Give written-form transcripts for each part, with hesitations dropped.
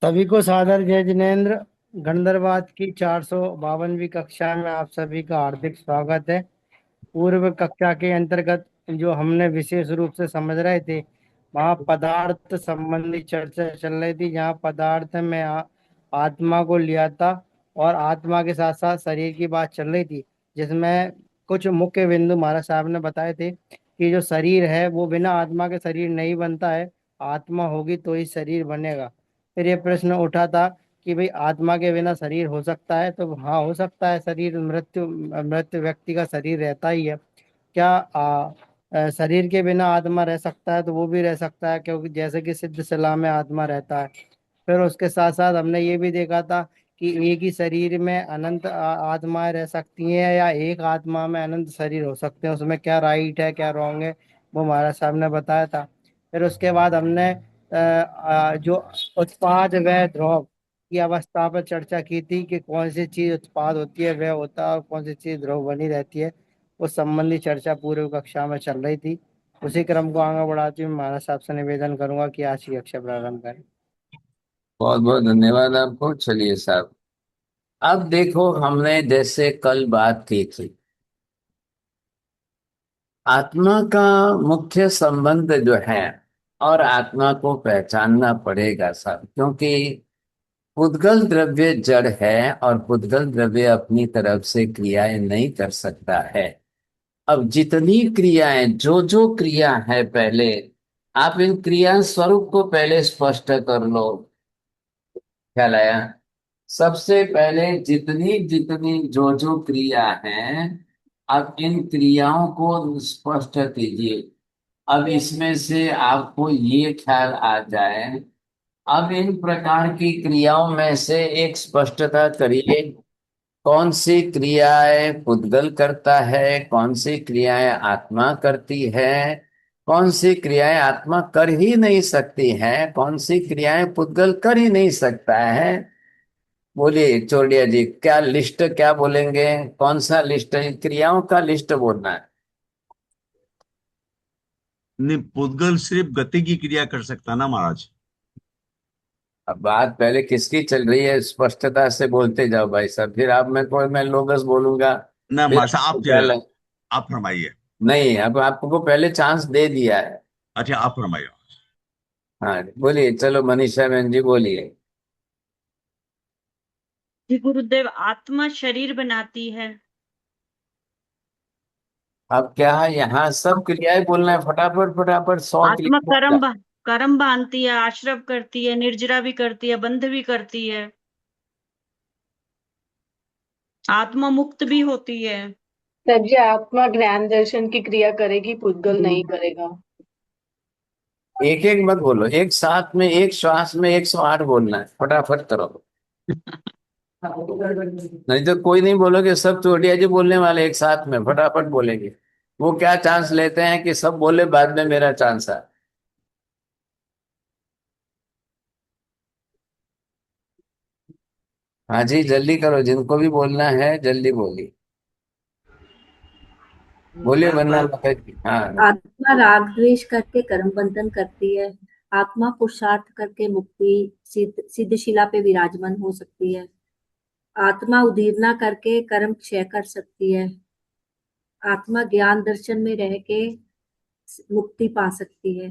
सभी को सादर जय जिनेन्द्र। गणधर्वाद की 452वीं कक्षा में आप सभी का हार्दिक स्वागत है। पूर्व कक्षा के अंतर्गत जो हमने विशेष रूप से समझ रहे थे, वहाँ पदार्थ संबंधी चर्चा चल रही थी, जहाँ पदार्थ में आत्मा को लिया था और आत्मा के साथ साथ शरीर की बात चल रही थी, जिसमें कुछ मुख्य बिंदु महाराज साहब ने बताए थे कि जो शरीर है वो बिना आत्मा के शरीर नहीं बनता है, आत्मा होगी तो ही शरीर बनेगा। फिर ये प्रश्न उठा था कि भाई आत्मा के बिना शरीर हो सकता है, तो हाँ हो सकता है। शरीर मृत्यु मृत व्यक्ति का शरीर रहता ही है। क्या शरीर के बिना आत्मा रह सकता है? तो वो भी रह सकता है, क्योंकि जैसे कि सिद्ध शिला में आत्मा रहता है। फिर उसके साथ साथ हमने ये भी देखा था कि एक ही शरीर में अनंत आत्माएं रह सकती हैं, या एक आत्मा में अनंत शरीर हो सकते हैं। उसमें क्या राइट है क्या रॉन्ग है, वो महाराज साहब ने बताया था। फिर उसके बाद हमने जो उत्पाद व ध्रुव की अवस्था पर चर्चा की थी कि कौन सी चीज उत्पाद होती है वह होता है और कौन सी चीज ध्रुव बनी रहती है। उस संबंधी चर्चा पूर्व कक्षा में चल रही थी। उसी क्रम को आगे बढ़ाते हुए महाराज साहब से निवेदन करूंगा कि आज की कक्षा प्रारंभ करें। बहुत बहुत धन्यवाद आपको। चलिए साहब, अब देखो, हमने जैसे कल बात की थी, आत्मा का मुख्य संबंध जो है, और आत्मा को पहचानना पड़ेगा साहब, क्योंकि पुद्गल द्रव्य जड़ है और पुद्गल द्रव्य अपनी तरफ से क्रियाएं नहीं कर सकता है। अब जितनी क्रियाएं, जो जो क्रिया है, पहले आप इन क्रिया स्वरूप को पहले स्पष्ट कर लो। ख्याल आया? सबसे पहले जितनी जितनी जो जो क्रिया है, अब इन क्रियाओं को स्पष्ट कीजिए। अब इसमें से आपको ये ख्याल आ जाए, अब इन प्रकार की क्रियाओं में से एक स्पष्टता करिए। कौन सी क्रियाएं पुद्गल करता है, कौन सी क्रियाएं आत्मा करती है, कौन सी क्रियाएं आत्मा कर ही नहीं सकती है, कौन सी क्रियाएं पुद्गल कर ही नहीं सकता है। बोलिए चोरडिया जी, क्या लिस्ट क्या बोलेंगे? कौन सा लिस्ट? क्रियाओं का लिस्ट बोलना है। नहीं, पुद्गल सिर्फ गति की क्रिया कर सकता ना महाराज। अब बात पहले किसकी चल रही है, स्पष्टता से बोलते जाओ भाई साहब, फिर आप मैं लोगस बोलूंगा। ना फिर महाराज आपको साहब, क्या लग... आप फरमाइए। नहीं, अब आपको पहले चांस दे दिया है। अच्छा, आप फरमाइए। हाँ बोलिए, चलो मनीषा बहन जी बोलिए। जी गुरुदेव, आत्मा शरीर बनाती है। अब क्या है, यहाँ सब क्रियाएं बोलना है, फटाफट फटाफट 100 आत्मा क्रिया बोल जाए। कर्म बांधती है, आश्रव करती है, निर्जरा भी करती है, बंध भी करती है। आत्मा मुक्त भी होती है। तब ये आत्मा ज्ञान दर्शन की क्रिया करेगी, पुद्गल नहीं करेगा। एक एक मत बोलो, एक साथ में एक श्वास में 108 बोलना है, फटाफट करो। नहीं तो कोई नहीं बोलोगे, सब चोटिया जी बोलने वाले एक साथ में फटाफट बोलेंगे। वो क्या चांस लेते हैं कि सब बोले, बाद में मेरा चांस है। हाँ जी, जल्दी करो, जिनको भी बोलना है जल्दी बोलिए। बोलिए बार वरना बार हाँ। आत्मा राग द्वेष करके कर्म बंधन करती है। आत्मा पुरुषार्थ करके मुक्ति सिद्धशिला पे विराजमान हो सकती है। आत्मा उदीरना करके कर्म क्षय कर सकती है। आत्मा ज्ञान दर्शन में रह के मुक्ति पा सकती है।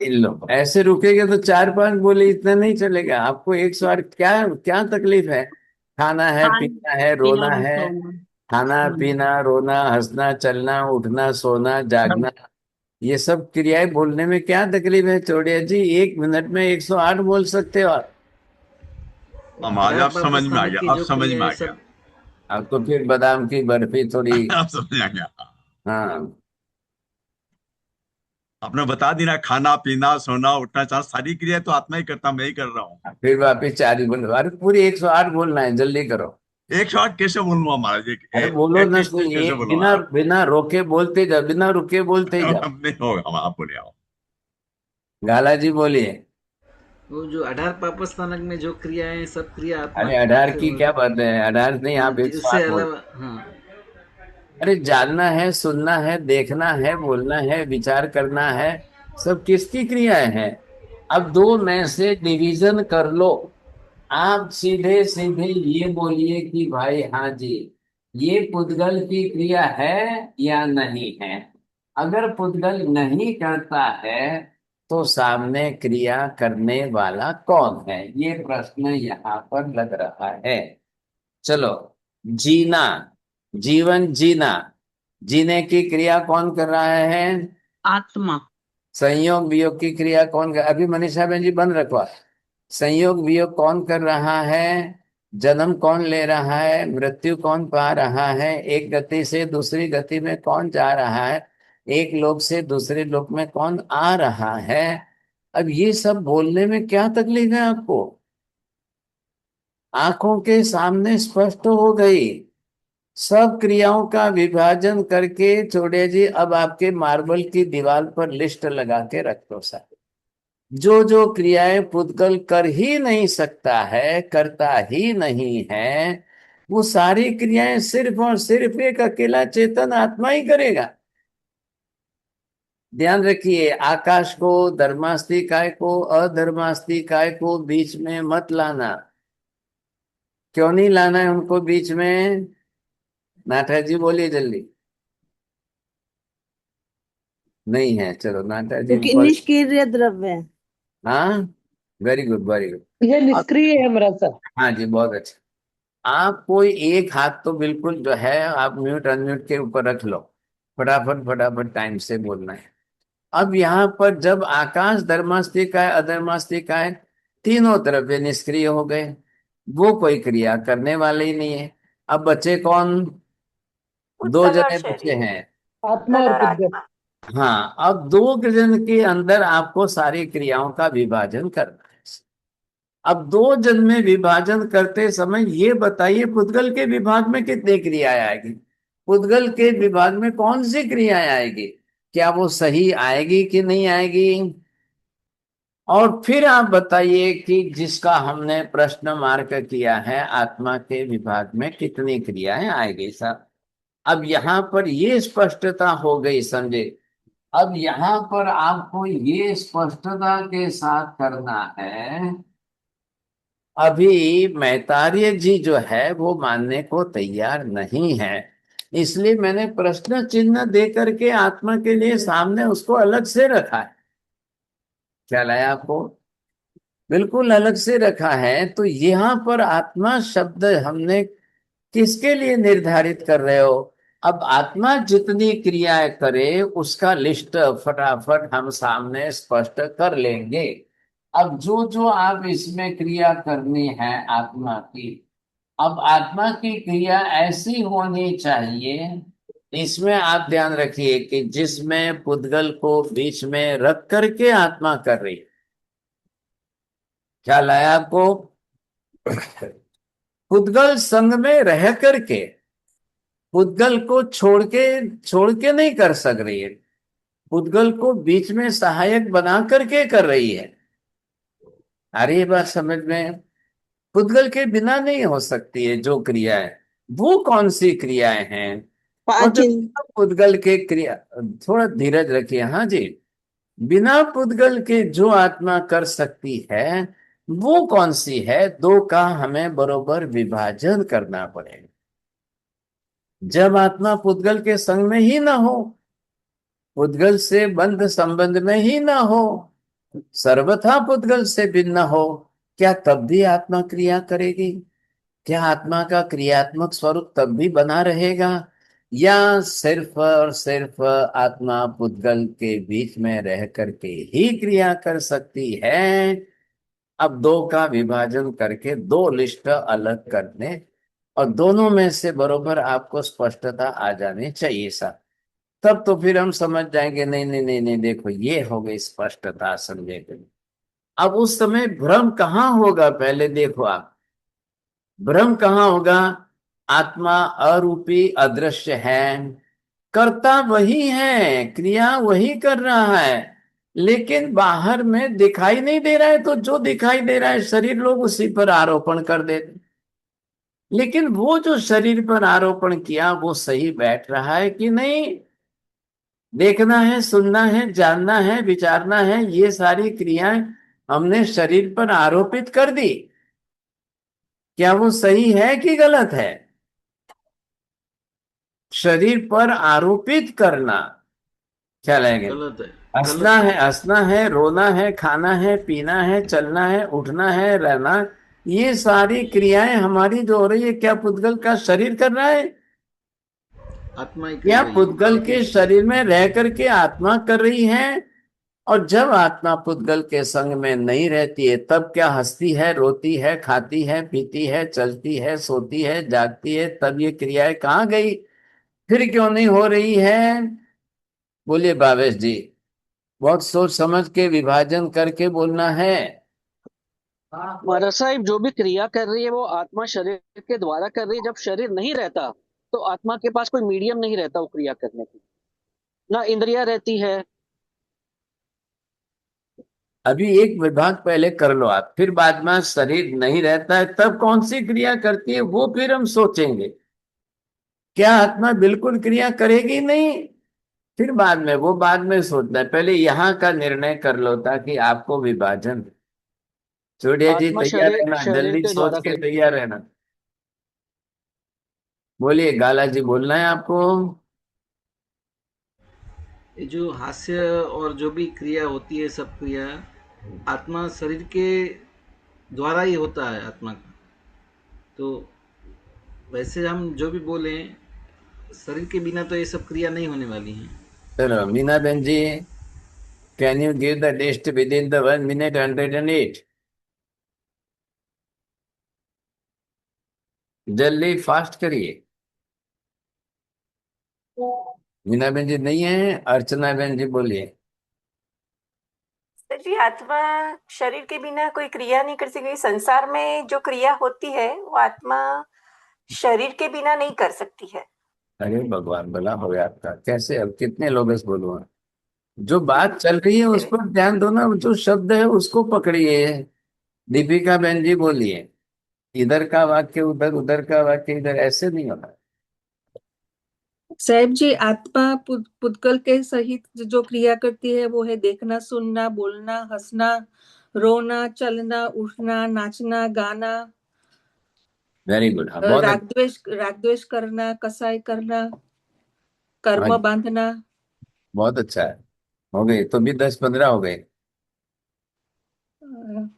इन लो, ऐसे रुकेगा तो 4-5 बोले, इतना नहीं चलेगा। आपको 108 क्या क्या तकलीफ है? खाना है, खान पीना है, रोना पीना है। सोना। खाना हम्म। पीना रोना, हंसना चलना, उठना सोना जागना, ये सब क्रियाएं बोलने में क्या तकलीफ है चौड़िया जी? 1 मिनट में 108 बोल सकते हो आप। महाराज, आधार आप पर समझ में आ स्थानक गया, की आप जो समझ क्रिया में है आ गया। सब। अब तो फिर बादाम की बर्फी थोड़ी। आप समझ आ गया। हाँ, आपने बता दी ना, खाना पीना सोना उठना चाह सारी क्रिया तो आत्मा ही करता, मैं ही कर रहा हूँ। फिर वापिस 4 ही बोलो। अरे पूरी 108 बोलना है, जल्दी करो। 108 कैसे बोलूंगा महाराज? अरे बोलो ना, एटलीस्ट सही कैसे एक बोलूंगा? बिना बिना रोके बोलते जाओ, बिना रुके बोलते जाओ। नहीं होगा, आप बोले आओ। गाला जी बोलिए। वो जो आधार पाप स्थानक में जो क्रिया है सब क्रिया आत्मा अरे 18 से की क्या बात है, 18 नहीं, हाँ आप जी, उससे 108 बोल। अलावा हाँ। अरे जानना है, सुनना है, देखना है, बोलना है, विचार करना है, सब किसकी क्रियाएं हैं? अब दो में से डिवीजन कर लो। आप सीधे सीधे ये बोलिए कि भाई हाँ जी, ये पुद्गल की क्रिया है या नहीं है। अगर पुद्गल नहीं करता है तो सामने क्रिया करने वाला कौन है, ये प्रश्न यहाँ पर लग रहा है। चलो, जीना, जीवन जीना, जीने की क्रिया कौन कर रहा है। आत्मा। संयोग वियोग की क्रिया कौन कर, अभी मनीषा बहन जी बंद रखो। संयोग वियोग कौन कर रहा है, जन्म कौन ले रहा है, मृत्यु कौन पा रहा है, एक गति से दूसरी गति में कौन जा रहा है, एक लोक से दूसरे लोक में कौन आ रहा है। अब ये सब बोलने में क्या तकलीफ है आपको, आंखों के सामने स्पष्ट हो गई। सब क्रियाओं का विभाजन करके छोड़े जी, अब आपके मार्बल की दीवार पर लिस्ट लगा के रख दो सर। जो जो क्रियाएं पुद्गल कर ही नहीं सकता है, करता ही नहीं है, वो सारी क्रियाएं सिर्फ और सिर्फ एक अकेला चेतन आत्मा ही करेगा। ध्यान रखिए, आकाश को, धर्मास्ति काय को, अधर्मास्ति काय को बीच में मत लाना। क्यों नहीं लाना है उनको बीच में, नाटा जी बोलिए जल्दी। नहीं है, चलो नाटा जी क्योंकि निष्क्रिय द्रव्य है। हाँ, वेरी गुड वेरी गुड। ये निष्क्रिय है मेरा सर। हाँ जी, बहुत अच्छा। आप कोई एक हाथ तो बिल्कुल जो है आप म्यूट अनम्यूट के ऊपर रख लो, फटाफट फटाफट टाइम से बोलना है। अब यहाँ पर जब आकाश धर्मास्तिक है, अधर्मास्तिक है, तीनों तरफ ये निष्क्रिय हो गए, वो कोई क्रिया करने वाले ही नहीं है। अब बचे कौन, दो जने बचे हैं, आत्मा और पुद्गल। हाँ। अब दो जन के अंदर आपको सारी क्रियाओं का विभाजन करना है। अब दो जन में विभाजन करते समय ये बताइए पुद्गल के विभाग में कितनी क्रियाएं आएगी, पुद्गल के विभाग में कौन सी क्रियाएं आएगी, क्या वो सही आएगी कि नहीं आएगी। और फिर आप बताइए कि जिसका हमने प्रश्न मार्क किया है आत्मा के विभाग में कितनी क्रियाएं आएगी सर। अब यहाँ पर ये स्पष्टता हो गई, समझे। अब यहाँ पर आपको ये स्पष्टता के साथ करना है। अभी मैतार्य जी जो है वो मानने को तैयार नहीं है, इसलिए मैंने प्रश्न चिन्ह दे करके आत्मा के लिए सामने उसको अलग से रखा है। ख्याल आया आपको, बिल्कुल अलग से रखा है। तो यहाँ पर आत्मा शब्द हमने किसके लिए निर्धारित कर रहे हो। अब आत्मा जितनी क्रियाएं करे उसका लिस्ट फटाफट हम सामने स्पष्ट कर लेंगे। अब जो जो आप इसमें क्रिया करनी है आत्मा की, अब आत्मा की क्रिया ऐसी होनी चाहिए, इसमें आप ध्यान रखिए कि जिसमें पुद्गल को बीच में रख करके आत्मा कर रही है। ख्याल आया आपको, पुद्गल संग में रह करके पुद्गल को छोड़ के नहीं कर सक रही है, पुद्गल को बीच में सहायक बना करके कर रही है। अरे ये बात समझ में, पुद्गल के बिना नहीं हो सकती है जो क्रिया है। वो कौन सी क्रियाएं हैं, और जो पुद्गल के क्रिया, थोड़ा धीरज रखिए हाँ जी, बिना पुद्गल के जो आत्मा कर सकती है वो कौन सी है, दो का हमें बरोबर विभाजन करना पड़ेगा। जब आत्मा पुद्गल के संग में ही ना हो, पुद्गल से बंध संबंध में ही ना हो, सर्वथा पुद्गल से भिन्न हो, क्या तब भी आत्मा क्रिया करेगी, क्या आत्मा का क्रियात्मक स्वरूप तब भी बना रहेगा, या सिर्फ और सिर्फ आत्मा पुद्गल के बीच में रह करके ही क्रिया कर सकती है। अब दो का विभाजन करके दो लिस्ट अलग करने, और दोनों में से बरोबर आपको स्पष्टता आ जानी चाहिए सर। तब तो फिर हम समझ जाएंगे, नहीं नहीं नहीं नहीं, देखो ये हो गई स्पष्टता, समझे। अब उस समय भ्रम कहाँ होगा, पहले देखो आप, भ्रम कहाँ होगा। आत्मा अरूपी अदृश्य है, कर्ता वही है, क्रिया वही कर रहा है, लेकिन बाहर में दिखाई नहीं दे रहा है। तो जो दिखाई दे रहा है शरीर, लोग उसी पर आरोपण कर देते, लेकिन वो जो शरीर पर आरोपण किया वो सही बैठ रहा है कि नहीं, देखना है, सुनना है, जानना है, विचारना है। ये सारी क्रियाएं हमने शरीर पर आरोपित कर दी। क्या वो सही है कि गलत है? शरीर पर आरोपित करना क्या लगेगा? गलत है। हंसना गलत है, हंसना है, रोना है, खाना है, पीना है, चलना है, उठना है, रहना, ये सारी क्रियाएं हमारी जो हो रही है, क्या पुद्गल का शरीर कर रहा है? आत्मा ही कर या रही है। पुद्गल के शरीर में रह करके आत्मा कर रही है? और जब आत्मा पुद्गल के संग में नहीं रहती है, तब क्या हंसती है, रोती है, खाती है, पीती है, चलती है, सोती है, जागती है? तब ये क्रियाएं कहाँ गई? फिर क्यों नहीं हो रही है? बोलिए भावेश जी। बहुत सोच समझ के विभाजन करके बोलना है। महाराज साहब, जो भी क्रिया कर रही है वो आत्मा शरीर के द्वारा कर रही है। जब शरीर नहीं रहता तो आत्मा के पास कोई मीडियम नहीं रहता वो क्रिया करने की, ना इंद्रिया रहती है। अभी एक विभाग पहले कर लो आप, फिर बाद में शरीर नहीं रहता है तब कौन सी क्रिया करती है वो फिर हम सोचेंगे। क्या आत्मा बिल्कुल क्रिया करेगी नहीं? फिर बाद में, वो बाद में सोचना है, पहले यहाँ का निर्णय कर लो ताकि आपको विभाजन। सूर्य जी आत्मा तैयार शरीर रहना, शरीर जल्दी के सोच द्वारा के कर। तैयार रहना। बोलिए गाला जी, बोलना है आपको। ये जो हास्य और जो भी क्रिया होती है, सब क्रिया आत्मा शरीर के द्वारा ही होता है आत्मा का। तो वैसे हम जो भी बोले, शरीर के बिना तो ये सब क्रिया नहीं होने वाली हैं। चलो मीना बहन ji, can you give the list within the 1 minute 108? जल्दी फास्ट करिए। मीना बहन जी नहीं है, अर्चना बहन जी बोलिए। सर जी, आत्मा शरीर के बिना कोई क्रिया नहीं कर सकती। संसार में जो क्रिया होती है वो आत्मा शरीर के बिना नहीं कर सकती है। अरे भगवान, भला हो गया आपका। कैसे, अब कितने लोग इस बोलूँ? जो बात चल रही है उस पर ध्यान दो ना, जो शब्द है उसको पकड़िए। दीपिका बहन जी बोलिए। इधर का वाक्य उधर, उधर का वाक्य इधर, ऐसे नहीं होता। साहेब जी, आत्मा पुद्गल के सहित जो क्रिया करती है वो है देखना, सुनना, बोलना, हंसना, रोना, चलना, उठना, नाचना, गाना, वेरी गुड, हाँ बहुत राग द्वेष करना, कसाई करना, कर्म हाँ, बांधना, बहुत अच्छा है। हो गए तो भी 10-15 हो गए। अ,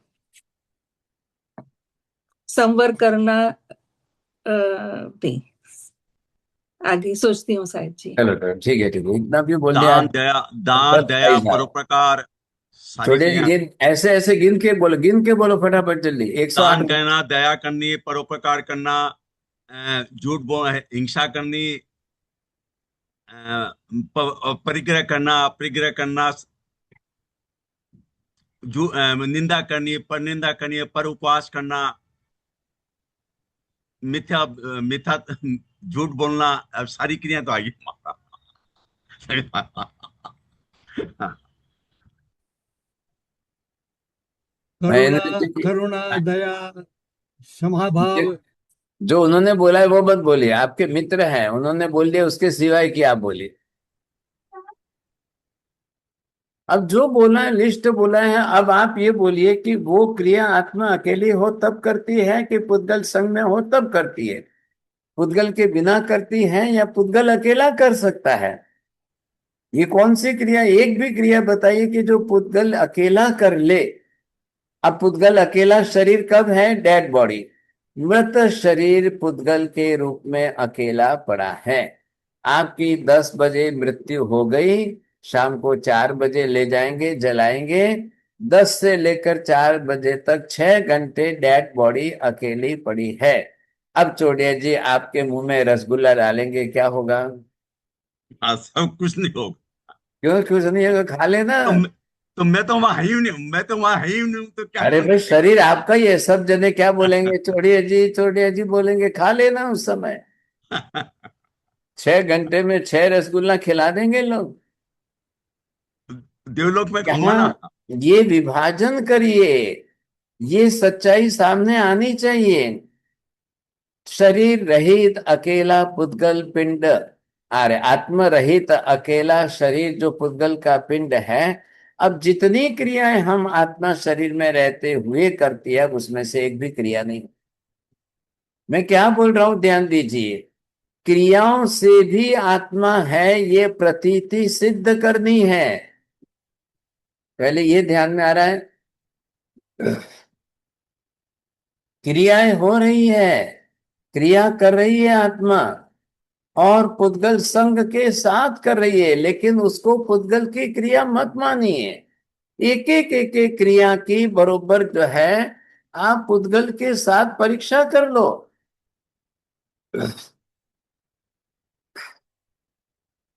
संवर करना, नहीं, आगे सोचती हूँ साहिब जी। चलो चलो, ठीक है ठीक है, इतना भी बोल दिया। दान दया, दान दया, 27 परोपकार, सारी छोटे क्रिया। गिन, ऐसे ऐसे गिन के बोलो फटाफट जल्दी। 108 दान करना, दया करनी, परोपकार करना, झूठ बोल, हिंसा करनी, परिग्रह करना, अपरिग्रह करना, निंदा करनी, पर निंदा करनी, पर उपवास करना, मिथ्या मिथ्या झूठ बोलना। अब सारी क्रिया तो आ गई। करुणा, करुणा, दया, क्षमा भाव। जो उन्होंने बोला है वो मत बोलिए, आपके मित्र हैं, उन्होंने बोल दिया, उसके सिवाय की आप बोलिए। अब जो बोला है, लिस्ट बोला है, अब आप ये बोलिए कि वो क्रिया आत्मा अकेली हो तब करती है कि पुद्गल संग में हो तब करती है? पुद्गल के बिना करती है या पुद्गल अकेला कर सकता है? ये कौन सी क्रिया, एक भी क्रिया बताइए कि जो पुद्गल अकेला कर ले। अब पुद्गल अकेला शरीर कब है? डेड बॉडी, मृत शरीर पुद्गल के रूप में अकेला पड़ा है। आपकी 10 बजे मृत्यु हो गई, शाम को 4 बजे ले जाएंगे, जलाएंगे। 10 से लेकर 4 बजे तक 6 घंटे डेड बॉडी अकेली पड़ी है। अब चोड़िया जी आपके मुंह में रसगुल्ला डालेंगे, क्या होगा? सब कुछ नहीं होगा। क्यों कुछ नहीं होगा? खा लेना। तो मैं तो वहां ही नहीं हूं, मैं तो वहां ही नहीं हूं, तो क्या अरे भाई, शरीर आपका ही है, सब जने क्या बोलेंगे? चोड़िया जी बोलेंगे, खा लेना उस समय। 6 घंटे में 6 रसगुल्ला खिला देंगे लोग। देवलोक में खाऊंगा यहाँ ना। ये विभाजन करिए, ये सच्चाई सामने आनी चाहिए। शरीर रहित अकेला पुद्गल पिंड, अरे आत्म रहित अकेला शरीर जो पुद्गल का पिंड है, अब जितनी क्रियाएं हम आत्मा शरीर में रहते हुए करती है, उसमें से एक भी क्रिया नहीं। मैं क्या बोल रहा हूं, ध्यान दीजिए। क्रियाओं से भी आत्मा है, ये प्रतीति सिद्ध करनी है। पहले ये ध्यान में आ रहा है। क्रियाएं हो रही है, क्रिया कर रही है आत्मा, और पुद्गल संग के साथ कर रही है, लेकिन उसको पुद्गल की क्रिया मत मानिए। एक एक क्रिया की बरोबर जो है, आप पुद्गल के साथ परीक्षा कर लो।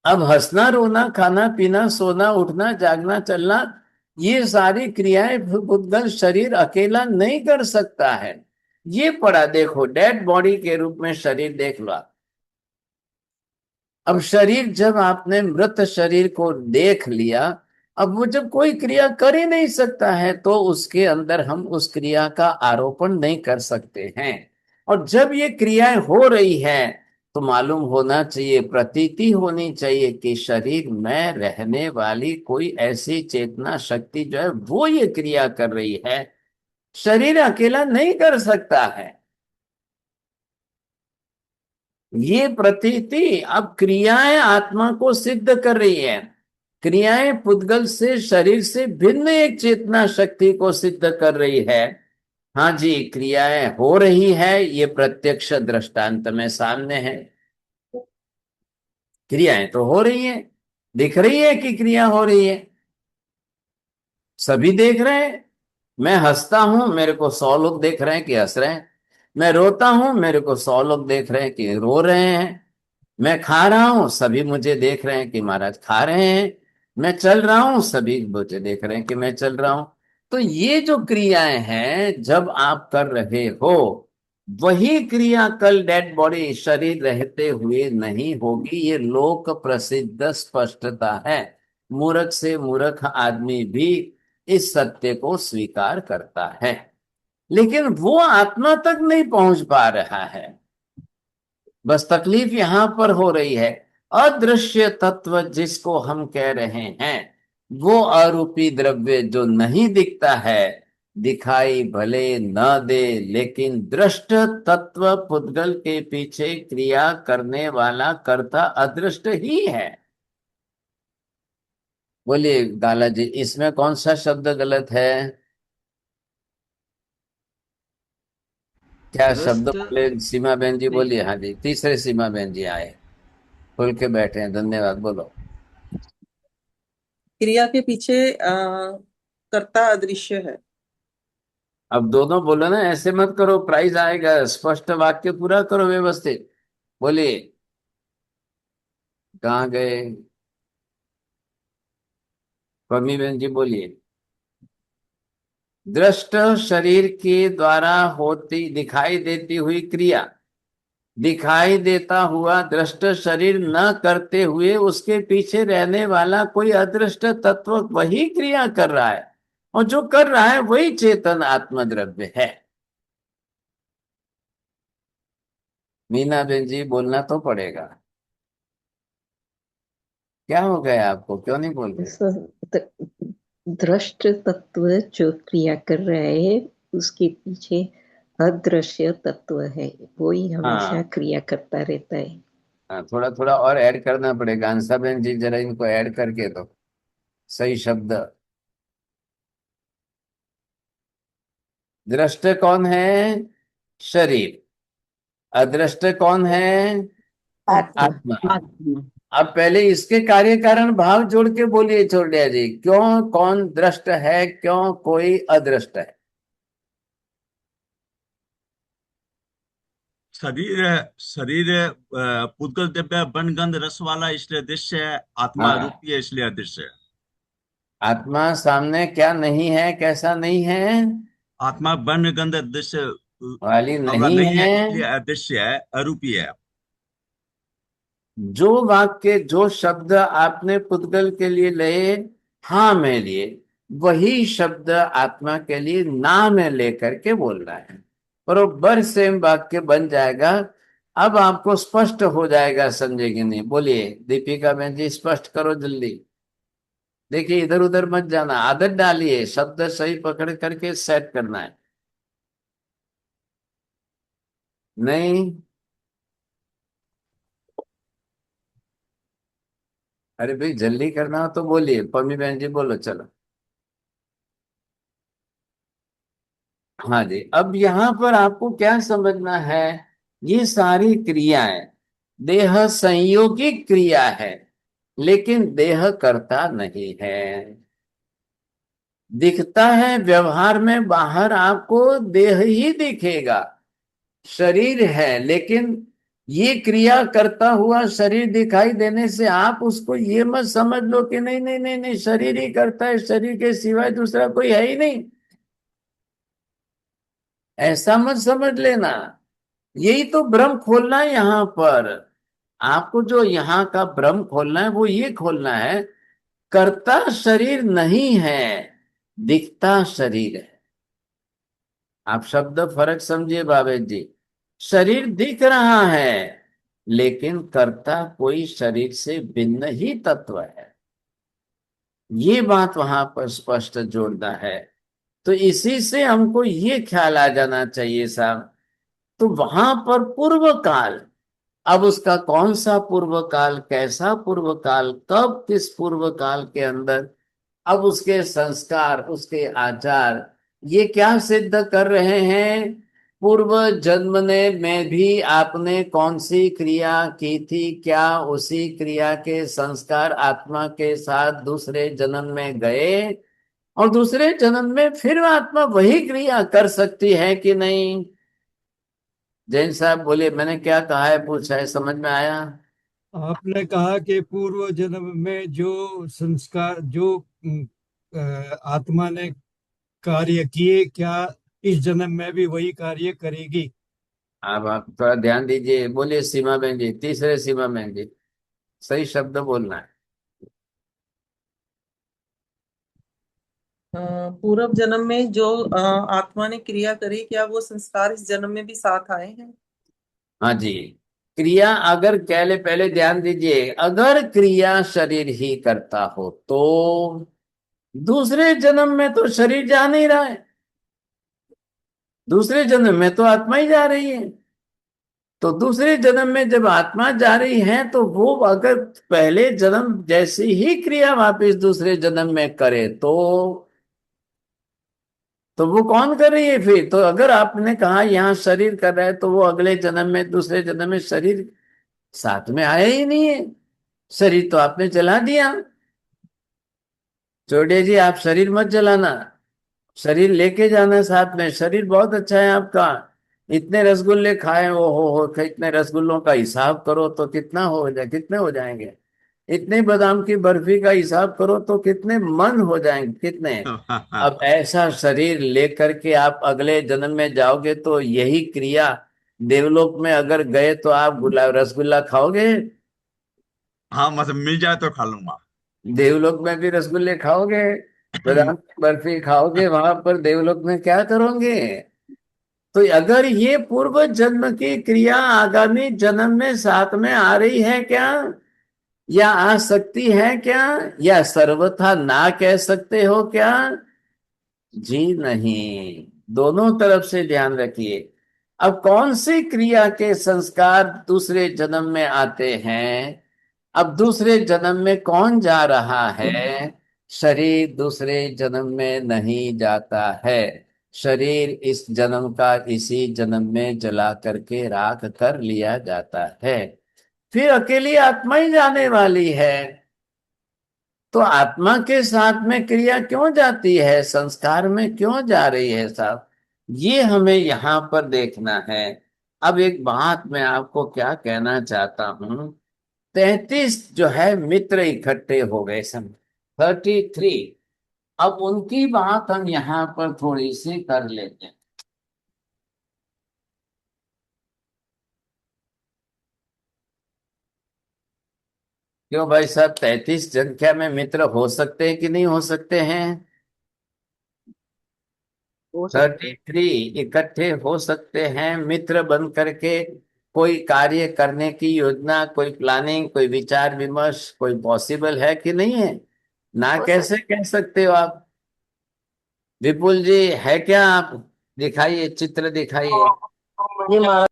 अब हंसना, रोना, खाना पीना, सोना, उठना, जागना, चलना, ये सारी क्रियाएं पुद्गल शरीर अकेला नहीं कर सकता है। ये पड़ा, देखो, डेड बॉडी के रूप में शरीर देख लो आप। अब शरीर, जब आपने मृत शरीर को देख लिया, अब वो जब कोई क्रिया कर ही नहीं सकता है, तो उसके अंदर हम उस क्रिया का आरोपण नहीं कर सकते हैं। और जब ये क्रियाएं हो रही हैं, तो मालूम होना चाहिए, प्रतीति होनी चाहिए कि शरीर में रहने वाली कोई ऐसी चेतना शक्ति जो है वो ये क्रिया कर रही है, शरीर अकेला नहीं कर सकता है। ये प्रतीति, अब क्रियाएं आत्मा को सिद्ध कर रही है। क्रियाएं पुद्गल से, शरीर से भिन्न एक चेतना शक्ति को सिद्ध कर रही है। हाँ जी, क्रियाएं हो रही है, ये प्रत्यक्ष दृष्टांत में सामने है। क्रियाएं तो हो रही है, दिख रही है कि क्रिया हो रही है, सभी देख रहे हैं। मैं हंसता हूं, मेरे को 100 लोग देख रहे हैं कि हंस रहे हैं। मैं रोता हूं, मेरे को 100 लोग देख रहे हैं कि रो रहे हैं। मैं खा रहा हूं, सभी मुझे देख रहे हैं कि महाराज खा रहे हैं। मैं चल रहा हूं, सभी मुझे देख रहे हैं कि मैं चल रहा हूं। तो ये जो क्रियाएं हैं जब आप कर रहे हो, वही क्रिया कल डेड बॉडी शरीर रहते हुए नहीं होगी। ये लोक प्रसिद्ध स्पष्टता है। मूर्ख से मूर्ख आदमी भी इस सत्य को स्वीकार करता है, लेकिन वो आत्मा तक नहीं पहुंच पा रहा है। बस तकलीफ यहां पर हो रही है। अदृश्य तत्व जिसको हम कह रहे हैं, वो अरूपी द्रव्य जो नहीं दिखता है, दिखाई भले न दे, लेकिन दृष्ट तत्व पुद्गल के पीछे क्रिया करने वाला कर्ता अदृष्ट ही है। बोलिए गाला जी, इसमें कौन सा शब्द गलत है? क्या शब्द बोले सीमा बहन जी? बोलिए। हाँ जी, तीसरे सीमा बहन जी आए, खुल के बैठे हैं, धन्यवाद। बोलो। क्रिया के पीछे कर्ता अदृश्य है। अब दोनों बोलो ना, ऐसे मत करो, प्राइज आएगा। स्पष्ट वाक्य पूरा करो व्यवस्थित। बोलिए, कहाँ गए पमी बहन जी? बोलिए। दृष्ट शरीर के द्वारा होती, दिखाई देती हुई क्रिया, दिखाई देता हुआ दृष्ट शरीर न करते हुए उसके पीछे रहने वाला कोई अदृष्ट तत्व वही क्रिया कर रहा है, और जो कर रहा है वही चेतन आत्मद्रव्य है। मीना बहन जी, बोलना तो पड़ेगा। क्या हो गया आपको, क्यों नहीं बोल रहे? दृष्ट तत्व जो क्रिया कर रहा है, उसके पीछे अदृश्य तत्व है, वो ही हमेशा हाँ, क्रिया करता रहता है। हाँ, थोड़ा थोड़ा और ऐड करना पड़ेगा। अंसा बहन जी, जरा इनको ऐड करके दो सही शब्द। दृष्ट कौन है? शरीर। अदृष्ट कौन है? आत्मा। अब पहले इसके कार्य कारण भाव जोड़ के बोलिए छोड़िया जी, क्यों कौन दृष्ट है, क्यों कोई अदृष्ट है? शरीर शरीर पुद्गल दिव्य बन गंध रस वाला इसलिए दृश्य है, आत्मा हाँ, रूपी है इसलिए अदृश्य है। आत्मा सामने क्या नहीं है, कैसा नहीं है? आत्मा बन गंध दृश्य वाली वाला नहीं नहीं है, है। इसलिए अदृश्य है, अरूपी है। जो वाक्य, जो शब्द आपने पुद्गल के लिए लिए, हाँ में लिए, वही शब्द आत्मा के लिए ना में लेकर के बोल रहा है, बरोबर सेम वाक्य बन जाएगा। अब आपको स्पष्ट हो जाएगा, समझेगी नहीं? बोलिए दीपिका बहन जी, स्पष्ट करो जल्दी। देखिए इधर उधर मत जाना, आदत डालिए, शब्द सही पकड़ करके सेट करना है। नहीं, अरे भाई जल्दी करना हो तो बोलिए, पम्मी बहन जी बोलो, चलो। हाँ जी, अब यहाँ पर आपको क्या समझना है, ये सारी क्रियाएं देह संयोगी क्रिया है, लेकिन देह करता नहीं है। दिखता है व्यवहार में, बाहर आपको देह ही दिखेगा, शरीर है, लेकिन ये क्रिया करता हुआ शरीर दिखाई देने से आप उसको ये मत समझ लो कि नहीं नहीं नहीं नहीं शरीर ही करता है, शरीर के सिवाय दूसरा कोई है ही नहीं, ऐसा मत समझ लेना। यही तो भ्रम खोलना है यहाँ पर। आपको जो यहाँ का भ्रम खोलना है वो ये खोलना है, कर्ता शरीर नहीं है, दिखता शरीर है। आप शब्द फर्क समझिए बाबे जी, शरीर दिख रहा है, लेकिन कर्ता कोई शरीर से भिन्न ही तत्व है, ये बात वहां पर स्पष्ट जोड़ना है। तो इसी से हमको ये ख्याल आ जाना चाहिए साहब। तो वहां पर पूर्व काल, अब उसका कौन सा पूर्व काल, कैसा पूर्व काल, कब, किस पूर्व काल के अंदर, अब उसके संस्कार, उसके आचार, ये क्या सिद्ध कर रहे हैं, पूर्व जन्म ने में भी आपने कौन सी क्रिया की थी, क्या उसी क्रिया के संस्कार आत्मा के साथ दूसरे जन्म में गए, और दूसरे जन्म में फिर आत्मा वही क्रिया कर सकती है कि नहीं। जैन साहब बोले, मैंने क्या कहा है, पूछा है, समझ में आया? आपने कहा कि पूर्व जन्म में जो संस्कार, जो आत्मा ने कार्य किए, क्या इस जन्म में भी वही कार्य करेगी? अब आप थोड़ा ध्यान दीजिए, बोलिए सीमा बहन जी, तीसरे सीमा बहन जी, सही शब्द बोलना है। पूर्व जन्म में जो आत्मा ने क्रिया करी, क्या वो संस्कार इस जन्म में भी साथ आए हैं? हाँ जी, क्रिया अगर कह ले, पहले ध्यान दीजिए, अगर क्रिया शरीर ही करता हो तो दूसरे जन्म में तो शरीर जा नहीं रहा है, दूसरे जन्म में तो आत्मा ही जा रही है। तो दूसरे जन्म में जब आत्मा जा रही है तो वो अगर पहले जन्म जैसी ही क्रिया वापस दूसरे जन्म में करे तो वो कौन कर रही है फिर? तो अगर आपने कहा यहाँ शरीर कर रहा है, तो वो अगले जन्म में, दूसरे जन्म में शरीर साथ में आया ही नहीं है, शरीर तो आपने जला दिया। चौड़े जी, आप शरीर मत जलाना, शरीर लेके जाना साथ में, शरीर बहुत अच्छा है आपका। इतने रसगुल्ले खाए, ओ हो, इतने रसगुल्लों का हिसाब करो तो कितना कितने हो जाएंगे, इतने बादाम की बर्फी का हिसाब करो तो कितने मन हो जाएंगे, कितने। अब ऐसा शरीर लेकर के आप अगले जन्म में जाओगे तो यही क्रिया, देवलोक में अगर गए तो आप गुलाब रसगुल्ला खाओगे? हाँ, मतलब मिल जाए तो खा लूंगा। देवलोक में भी रसगुल्ले खाओगे, बादाम की बर्फी खाओगे, वहां पर देवलोक में क्या करोगे? तो अगर ये पूर्व जन्म की क्रिया आगामी जन्म में साथ में आ रही है क्या, या आ सकती है क्या, या सर्वथा ना कह सकते हो क्या? जी नहीं, दोनों तरफ से ध्यान रखिए। अब कौन सी क्रिया के संस्कार दूसरे जन्म में आते हैं? अब दूसरे जन्म में कौन जा रहा है? शरीर दूसरे जन्म में नहीं जाता है, शरीर इस जन्म का इसी जन्म में जला करके राख कर लिया जाता है, फिर अकेली आत्मा ही जाने वाली है। तो आत्मा के साथ में क्रिया क्यों जाती है, संस्कार में क्यों जा रही है साहब, ये हमें यहाँ पर देखना है। अब एक बात मैं आपको क्या कहना चाहता हूं, 33 जो है मित्र इकट्ठे हो गए सन, 33। अब उनकी बात हम यहाँ पर थोड़ी सी कर लेते हैं। क्यों भाई साहब, 33 संख्या में मित्र हो सकते हैं कि नहीं हो सकते हैं? 33 इकट्ठे हो सकते हैं मित्र बन करके, कोई कार्य करने की योजना, कोई प्लानिंग, कोई विचार विमर्श, कोई पॉसिबल है कि नहीं है? ना हो कैसे कह सकते हो आप? विपुल जी है क्या? आप दिखाइए, चित्र दिखाइए। ये महाराज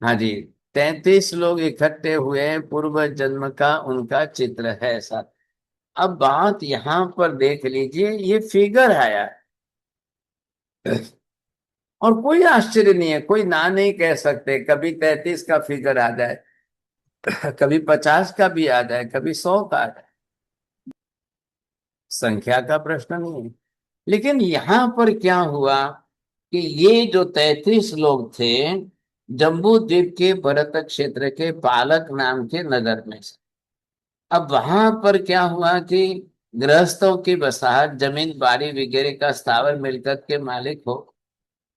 हाँ जी, 33 लोग इकट्ठे हुए हैं, पूर्व जन्म का उनका चित्र है सर। अब बात यहाँ पर देख लीजिए, ये फिगर आया और कोई आश्चर्य नहीं है, कोई ना नहीं कह सकते। कभी 33 का फिगर आ जाए, कभी 50 का भी आ जाए, कभी 100 का आ जाए, संख्या का प्रश्न नहीं है। लेकिन यहां पर क्या हुआ कि ये जो 33 लोग थे, जम्बू द्वीप के भरत क्षेत्र के पालक नाम के नगर में से। अब वहां पर क्या हुआ कि गृहस्थों की बसाहट, जमीन बाड़ी वगैरह का स्थावर मिलकत के मालिक हो।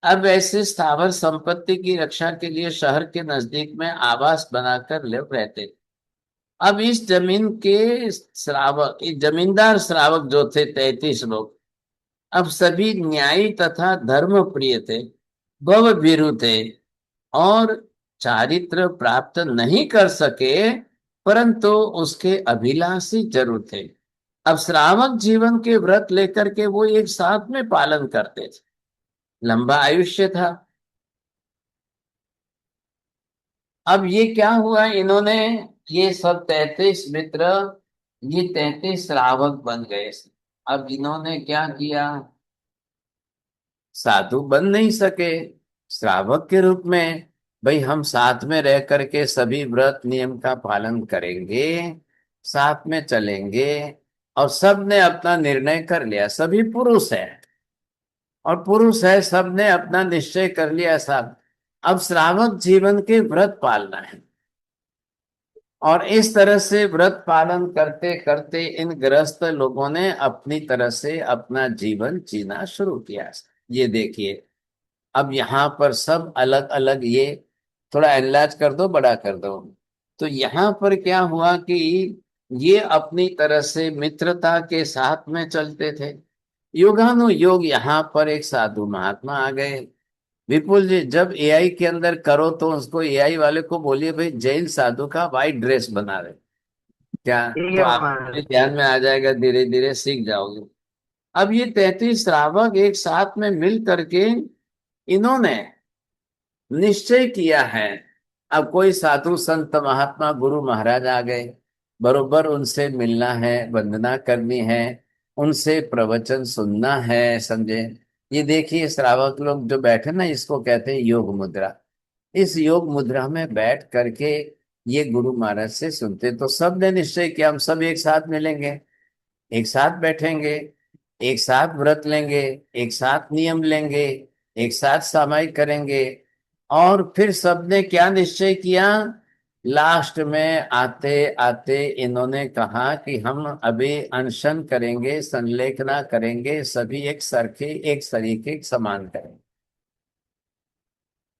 अब ऐसे स्थावर संपत्ति की रक्षा के लिए शहर के नजदीक में आवास बनाकर लोग रहते थे। अब इस जमीन के श्रावक, इस जमींदार श्रावक जो थे 33 लोग, अब सभी न्यायी तथा धर्म प्रिय थे, भवभीरु थे और चारित्र प्राप्त नहीं कर सके, परंतु उसके अभिलाषी जरूर थे। अब श्रावक जीवन के व्रत लेकर के वो एक साथ में पालन करते थे, लंबा आयुष्य था। अब ये क्या हुआ, इन्होंने, ये सब 33 मित्र, ये 33 श्रावक बन गए। अब इन्होंने क्या किया, साधु बन नहीं सके, श्रावक के रूप में भाई हम साथ में रह करके सभी व्रत नियम का पालन करेंगे, साथ में चलेंगे। और सब ने अपना निर्णय कर लिया, सभी पुरुष है और पुरुष है, सब ने अपना निश्चय कर लिया साहब, अब श्रावक जीवन के व्रत पालना है। और इस तरह से व्रत पालन करते करते इन गृहस्थ लोगों ने अपनी तरह से अपना जीवन जीना शुरू किया। ये देखिए, अब यहाँ पर सब अलग अलग, ये थोड़ा एनलार्ज कर दो, बड़ा कर दो। तो यहाँ पर क्या हुआ कि ये अपनी तरह से मित्रता के साथ में चलते थे। योगानुयोग यहाँ पर एक साधु महात्मा आ गए। विपुल जी, जब एआई के अंदर करो तो उसको, एआई वाले को बोलिए भाई जैन साधु का व्हाइट ड्रेस बना रहे क्या, ठीक तो है आपके महाराज। ध्यान में आ जाएगा, धीरे धीरे सीख जाओगे। अब ये 33 श्रावक एक साथ में मिल करके इन्होंने निश्चय किया है। अब कोई साधु संत महात्मा गुरु महाराज आ गए, बरोबर उनसे मिलना है, वंदना करनी है, उनसे प्रवचन सुनना है, समझे। ये देखिए श्रावक लोग जो बैठे ना, इसको कहते हैं योग मुद्रा। इस योग मुद्रा में बैठ करके ये गुरु महाराज से सुनते। तो सब ने निश्चय किया हम सब एक साथ मिलेंगे, एक साथ बैठेंगे, एक साथ व्रत लेंगे, एक साथ नियम लेंगे, एक साथ सामायिक करेंगे। और फिर सबने क्या निश्चय किया, लास्ट में आते आते इन्होंने कहा कि हम अभी अनशन करेंगे, संलेखना करेंगे, सभी एक सरखे एक सरीखे एक समान करेंगे।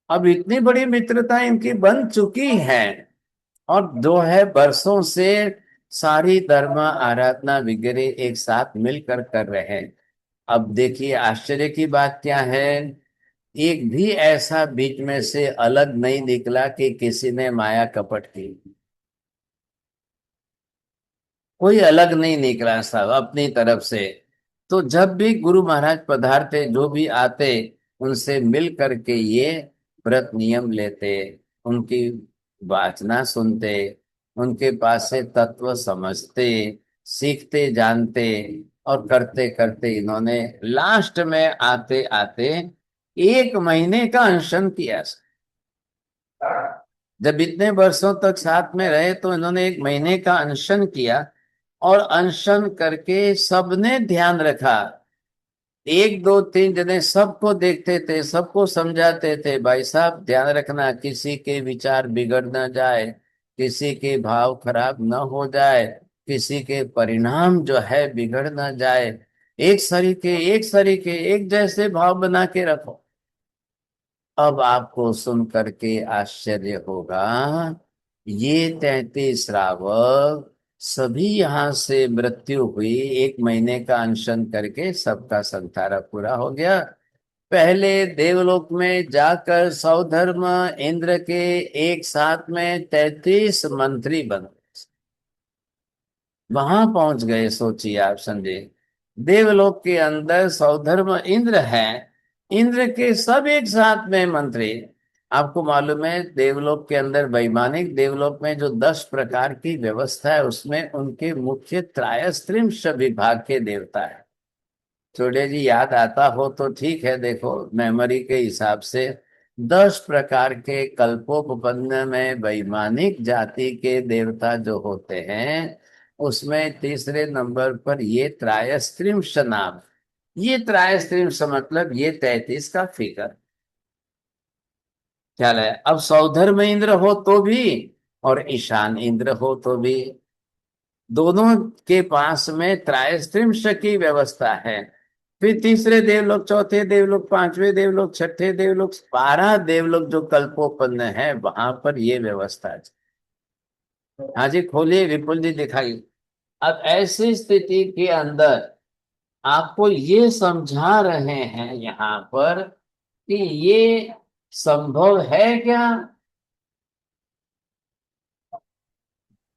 अब इतनी बड़ी मित्रता इनकी बन चुकी है और जो है वर्षों से सारी धर्म आराधना वगैरह एक साथ मिलकर कर रहे हैं। अब देखिए आश्चर्य की बात क्या है, एक भी ऐसा बीच में से अलग नहीं निकला कि किसी ने माया कपट की। कोई अलग नहीं निकला, सब अपनी तरफ से। तो जब भी गुरु महाराज पधारते, जो भी आते, उनसे मिल करके ये व्रत नियम लेते, उनकी वाचना सुनते, उनके पास से तत्व समझते, सीखते, जानते और करते करते इन्होंने लास्ट में आते आते 1 महीने का अनशन किया। जब इतने वर्षों तक साथ में रहे तो इन्होंने 1 महीने का अनशन किया और अनशन करके सबने ध्यान रखा। 1 2 3 जने सबको देखते थे, सबको समझाते थे, भाई साहब ध्यान रखना, किसी के विचार बिगड़ न जाए, किसी के भाव खराब न हो जाए, किसी के परिणाम जो है बिगड़ न जाए, एक सरीके एक जैसे भाव बना के रखो। अब आपको सुन करके आश्चर्य होगा, ये 33 श्रावक सभी यहां से मृत्यु हुई, 1 महीने का अनशन करके सबका संतारा पूरा हो गया। पहले देवलोक में जाकर सौधर्म इंद्र के एक साथ में 33 मंत्री बन गए। वहां पहुंच गए। सोचिए आप, समझे, देवलोक के अंदर सौधर्म इंद्र है, इंद्र के सब एक साथ में मंत्री। आपको मालूम है देवलोक के अंदर, वैमानिक देवलोक में जो 10 प्रकार की व्यवस्था है उसमें उनके मुख्य त्रयस्त्रिंश विभाग के देवता है। छोटे जी याद आता हो तो ठीक है, देखो मेमोरी के हिसाब से 10 प्रकार के कल्पोपपन्न में वैमानिक जाति के देवता जो होते हैं उसमें तीसरे नंबर पर ये त्रायस्त्रिंश नाम। ये त्रायस्त्रिंश मतलब ये 33 का फिगर ख्याल है। अब सौधर्म इंद्र हो तो भी और ईशान इंद्र हो तो भी, दोनों के पास में त्रायस्त्रिंश की व्यवस्था है। फिर तीसरे देवलोक, चौथे देवलोक, पांचवें देवलोक, छठे देवलोक, 12 देवलोक जो कल्पोपन्न है वहां पर ये व्यवस्था है। हाँ जी, खोलिए विपुल जी, दिखाइए। अब ऐसी स्थिति के अंदर आपको ये समझा रहे हैं यहाँ पर कि ये संभव है क्या,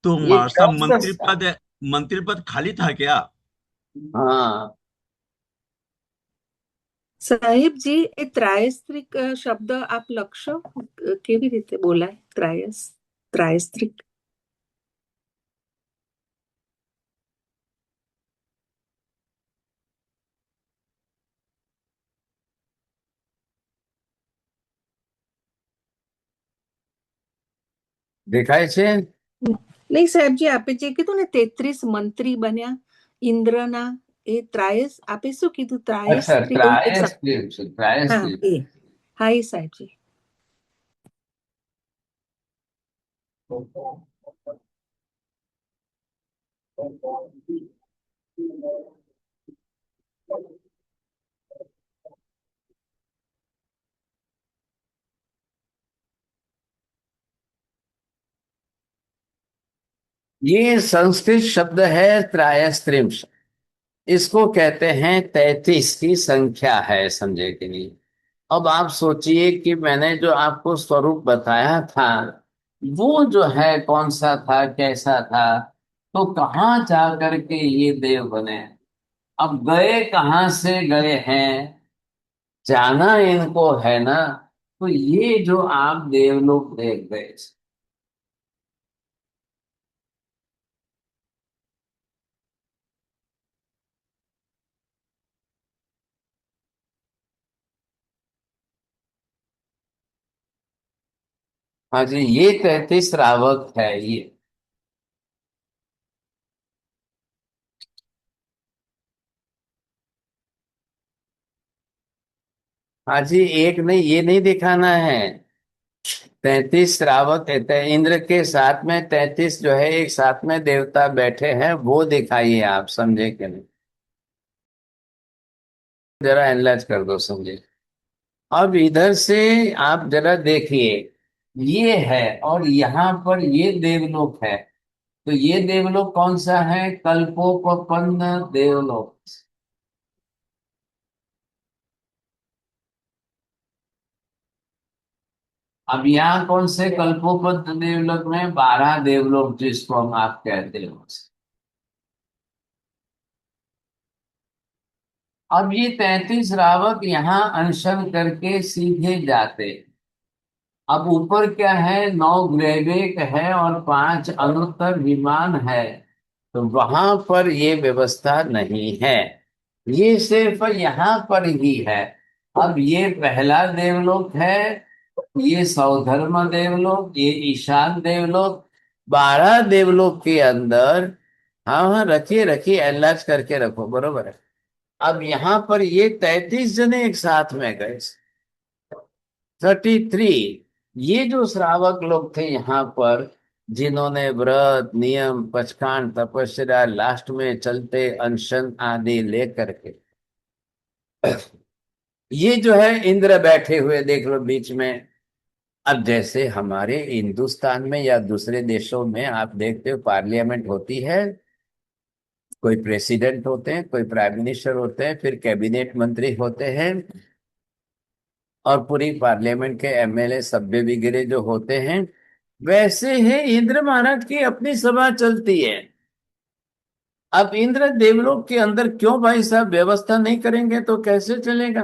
तो ये महाराज साहब, कब तक। मंत्री पद खाली था क्या? हाँ સાહેબ જી એ ત્રાયસ્ત્રિક શબ્દ આપ લખશો કેવી રીતે બોલાય ત્રાયસ્ત્રિક? દેખાય છે। નહીં સાહેબજી, આપે જે કીધું ને 33 મંત્રી બન્યા ઇન્દ્રના, એ ત્રાયસ આપે શું કીધું? ત્રાયસ अच्छा, સ્ત્રી એવું કંઈક त्रायस्त्रिंश, હા त्रायस्त्रिंश। એ હા એ સાહેબજી। ये संस्कृत शब्द है त्रायस्त्रिंश, इसको कहते हैं 33 की संख्या है, समझे कि नहीं। अब आप सोचिए कि मैंने जो आपको स्वरूप बताया था वो जो है कौन सा था, कैसा था, तो कहाँ जा करके ये देव बने। अब गए कहाँ से गए हैं, जाना इनको है ना। तो ये जो आप देवलोक देख गए, हाँ जी, ये 33 रावक है ये। हाँ जी, एक नहीं, ये नहीं दिखाना है। 33 रावक कहते हैं, इंद्र के साथ में 33 जो है एक साथ में देवता बैठे हैं, वो दिखाइए आप, समझे कि नहीं। जरा एनालाइज कर दो, समझे। अब इधर से आप जरा देखिए, ये है और यहाँ पर ये देवलोक है। तो ये देवलोक कौन सा है? कल्पोपपन्न देवलोक। अब यहाँ कौन से कल्पोपपन्न देवलोक में? 12 देवलोक जिसको हम आप कहते हो। अब ये 33 रावक यहाँ अनशन करके सीधे जाते। अब ऊपर क्या है? 9 ग्रैवेक है और 5 अनुत्तर विमान है, तो वहां पर ये व्यवस्था नहीं है, ये सिर्फ यहाँ पर ही है। अब ये पहला देवलोक है, ये सौधर्म देवलोक, ये ईशान देवलोक। 12 देवलोक के अंदर, हाँ हाँ रखिए रखिए, एनालाइज करके रखो, बरोबर है। अब यहाँ पर ये 33 जने एक साथ में गए, 33। ये जो श्रावक लोग थे यहाँ पर, जिन्होंने व्रत, नियम, पचकान, तपस्या, लास्ट में चलते अनशन आदि लेकर के, ये जो है इंद्र बैठे हुए देख लो बीच में। अब जैसे हमारे हिंदुस्तान में या दूसरे देशों में आप देखते हो पार्लियामेंट होती है, कोई प्रेसिडेंट होते हैं, कोई प्राइम मिनिस्टर होते हैं, फिर कैबिनेट मंत्री होते हैं, और पूरी पार्लियामेंट के एमएलए सभ्य वगैरह जो होते हैं, वैसे ही इंद्र महाराज की अपनी सभा चलती है। अब इंद्र देवलोक के अंदर क्यों भाई साहब व्यवस्था नहीं करेंगे तो कैसे चलेगा?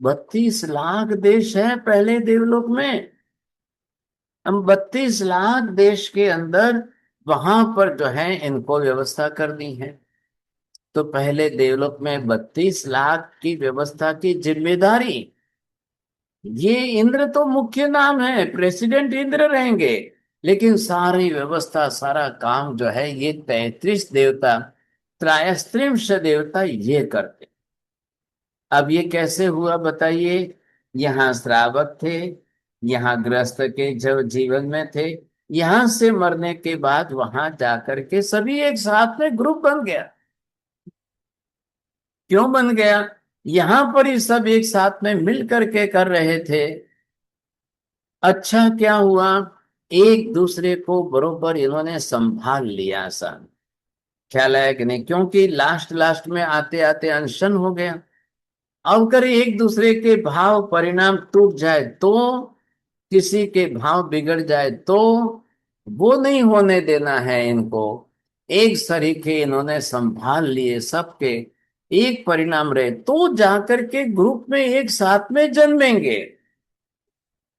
32 लाख देश है पहले देवलोक में। हम 32 लाख देश के अंदर वहां पर जो है इनको व्यवस्था करनी है। तो पहले देवलोक में 32 लाख की व्यवस्था की जिम्मेदारी, ये इंद्र तो मुख्य नाम है, प्रेसिडेंट इंद्र रहेंगे, लेकिन सारी व्यवस्था सारा काम जो है ये 33 देवता, त्रयस्त्रिंश देवता ये करते। अब ये कैसे हुआ बताइए? यहाँ श्रावक थे, यहाँ गृहस्थ के जो जीवन में थे, यहां से मरने के बाद वहां जाकर के सभी एक साथ में ग्रुप बन गया। क्यों बन गया? यहां पर ही सब एक साथ में मिल करके कर रहे थे। अच्छा क्या हुआ, एक दूसरे को बरोबर इन्होंने संभाल लिया सा। ख्याल आया कि नहीं? क्योंकि लास्ट लास्ट में आते आते अनशन हो गया। अब अगर एक दूसरे के भाव परिणाम टूट जाए तो, किसी के भाव बिगड़ जाए तो, वो नहीं होने देना है इनको। एक सरीके इन्होंने संभाल लिए, सबके एक परिणाम रहे तो जाकर के ग्रुप में एक साथ में जन्मेंगे।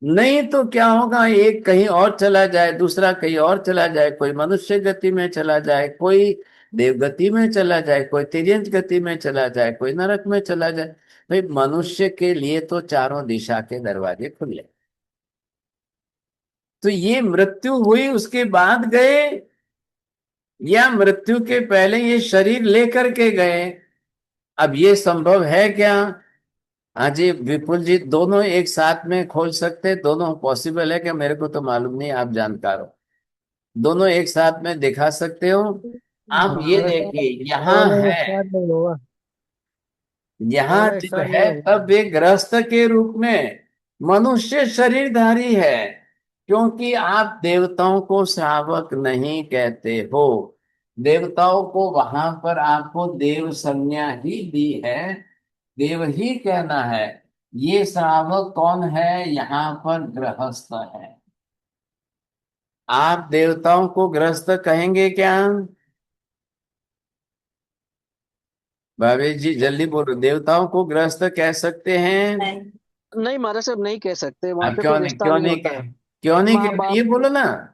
नहीं तो क्या होगा, एक कहीं और चला जाए, दूसरा कहीं और चला जाए, कोई मनुष्य गति में चला जाए, कोई देव गति में चला जाए, कोई तिर्यंत गति में चला जाए, कोई नरक में चला जाए। भाई मनुष्य के लिए तो चारों दिशा के दरवाजे खुले। तो ये मृत्यु हुई उसके बाद गए या मृत्यु के पहले ये शरीर लेकर के गए? अब ये संभव है क्या? हाँ जी विपुल जी, दोनों एक साथ में खोल सकते, दोनों पॉसिबल है क्या? मेरे को तो मालूम नहीं, आप जानकार हो। दोनों एक साथ में दिखा सकते हो? आप ये देखिए, यहाँ दोनों एक है, साथ नहीं होगा। यहाँ दोनों एक जब साथ है नहीं होगा। तब एक गृहस्थ के रूप में मनुष्य शरीरधारी है, क्योंकि आप देवताओं को श्रावक नहीं कहते हो। देवताओं को वहां पर आपको देव संज्ञा ही दी है, देव ही कहना है। ये श्रावक कौन है? यहाँ पर गृहस्थ है। आप देवताओं को गृहस्थ कहेंगे क्या? भाभी जी जल्दी बोलो, देवताओं को गृहस्थ कह सकते हैं? नहीं महाराज साहब नहीं कह सकते, वहां अब पे क्यों कोई नहीं, रिश्ता क्यों नहीं नहीं होता कह, है। क्यों नहीं माँ कह, बाप, ये बोलो ना।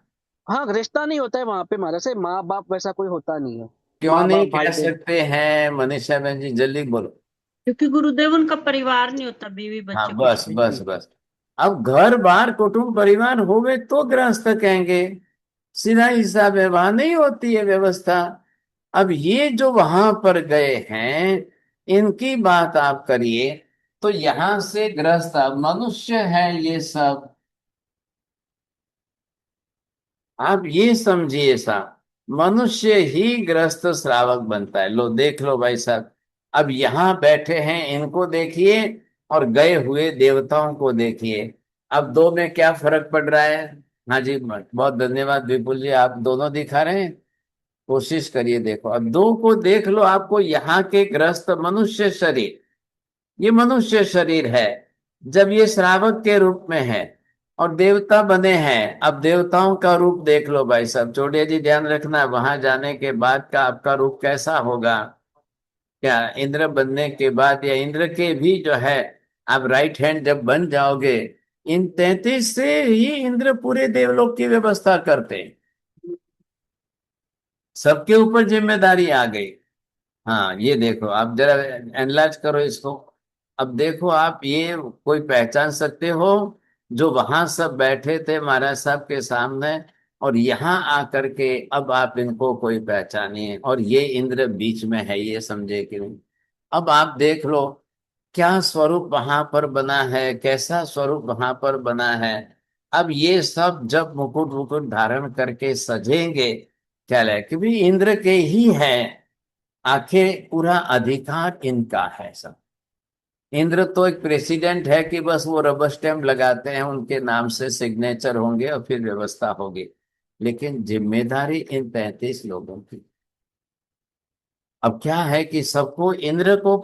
हाँ रिश्ता नहीं होता है वहां पे महाराज साहब, माँ बाप वैसा कोई होता नहीं है। क्यों माँ नहीं बाप कह भाई बहन। सकते हैं? मनीषा बहन जी जल्दी बोलो। क्योंकि गुरुदेव उनका परिवार नहीं होता, बीवी हाँ बच्चे कुछ बस भी बस नहीं। बस। अब घर बार कुटुंब परिवार होवे तो गृहस्थ कहेंगे, सीधा हिसाब है, वहां नहीं होती है व्यवस्था। अब ये जो वहां पर गए हैं इनकी बात आप करिए, तो यहां से गृहस्थ मनुष्य है ये सब। आप ये समझिए साहब, मनुष्य ही गृहस्थ श्रावक बनता है। लो देख लो भाई साहब, अब यहाँ बैठे हैं इनको देखिए और गए हुए देवताओं को देखिए, अब दो में क्या फर्क पड़ रहा है? हाँ जी बहुत धन्यवाद विपुल जी, आप दोनों दिखा रहे हैं, कोशिश करिए देखो। अब दो को देख लो, आपको यहाँ के गृहस्थ मनुष्य शरीर, ये मनुष्य शरीर है जब ये श्रावक के रूप में है, और देवता बने हैं। अब देवताओं का रूप देख लो भाई साहब, चोटिया जी ध्यान रखना, वहां जाने के बाद का आपका रूप कैसा होगा। क्या इंद्र बनने के बाद या इंद्र के भी जो है, आप राइट हैंड जब बन जाओगे, इन 33 से ही इंद्र पूरे देवलोक की व्यवस्था करते हैं, सबके ऊपर जिम्मेदारी आ गई। हाँ ये देखो, आप जरा एनालाइज करो इसको। अब देखो आप, ये कोई पहचान सकते हो जो वहां सब बैठे थे महाराज साहब के सामने, और यहाँ आकर के अब आप इनको कोई पहचानिए, और ये इंद्र बीच में है, ये समझे कि नहीं? अब आप देख लो क्या स्वरूप वहां पर बना है, कैसा स्वरूप वहां पर बना है। अब ये सब जब मुकुट मुकुट धारण करके सजेंगे, क्या है कि भी इंद्र के ही है, आखिर पूरा अधिकार इनका है सब। इंद्र तो एक प्रेसिडेंट है कि बस वो रबर स्टैम्प लगाते हैं, उनके नाम से सिग्नेचर होंगे और फिर व्यवस्था होगी, लेकिन जिम्मेदारी इन 33 लोगों की। अब क्या है कि सबको इंद्र को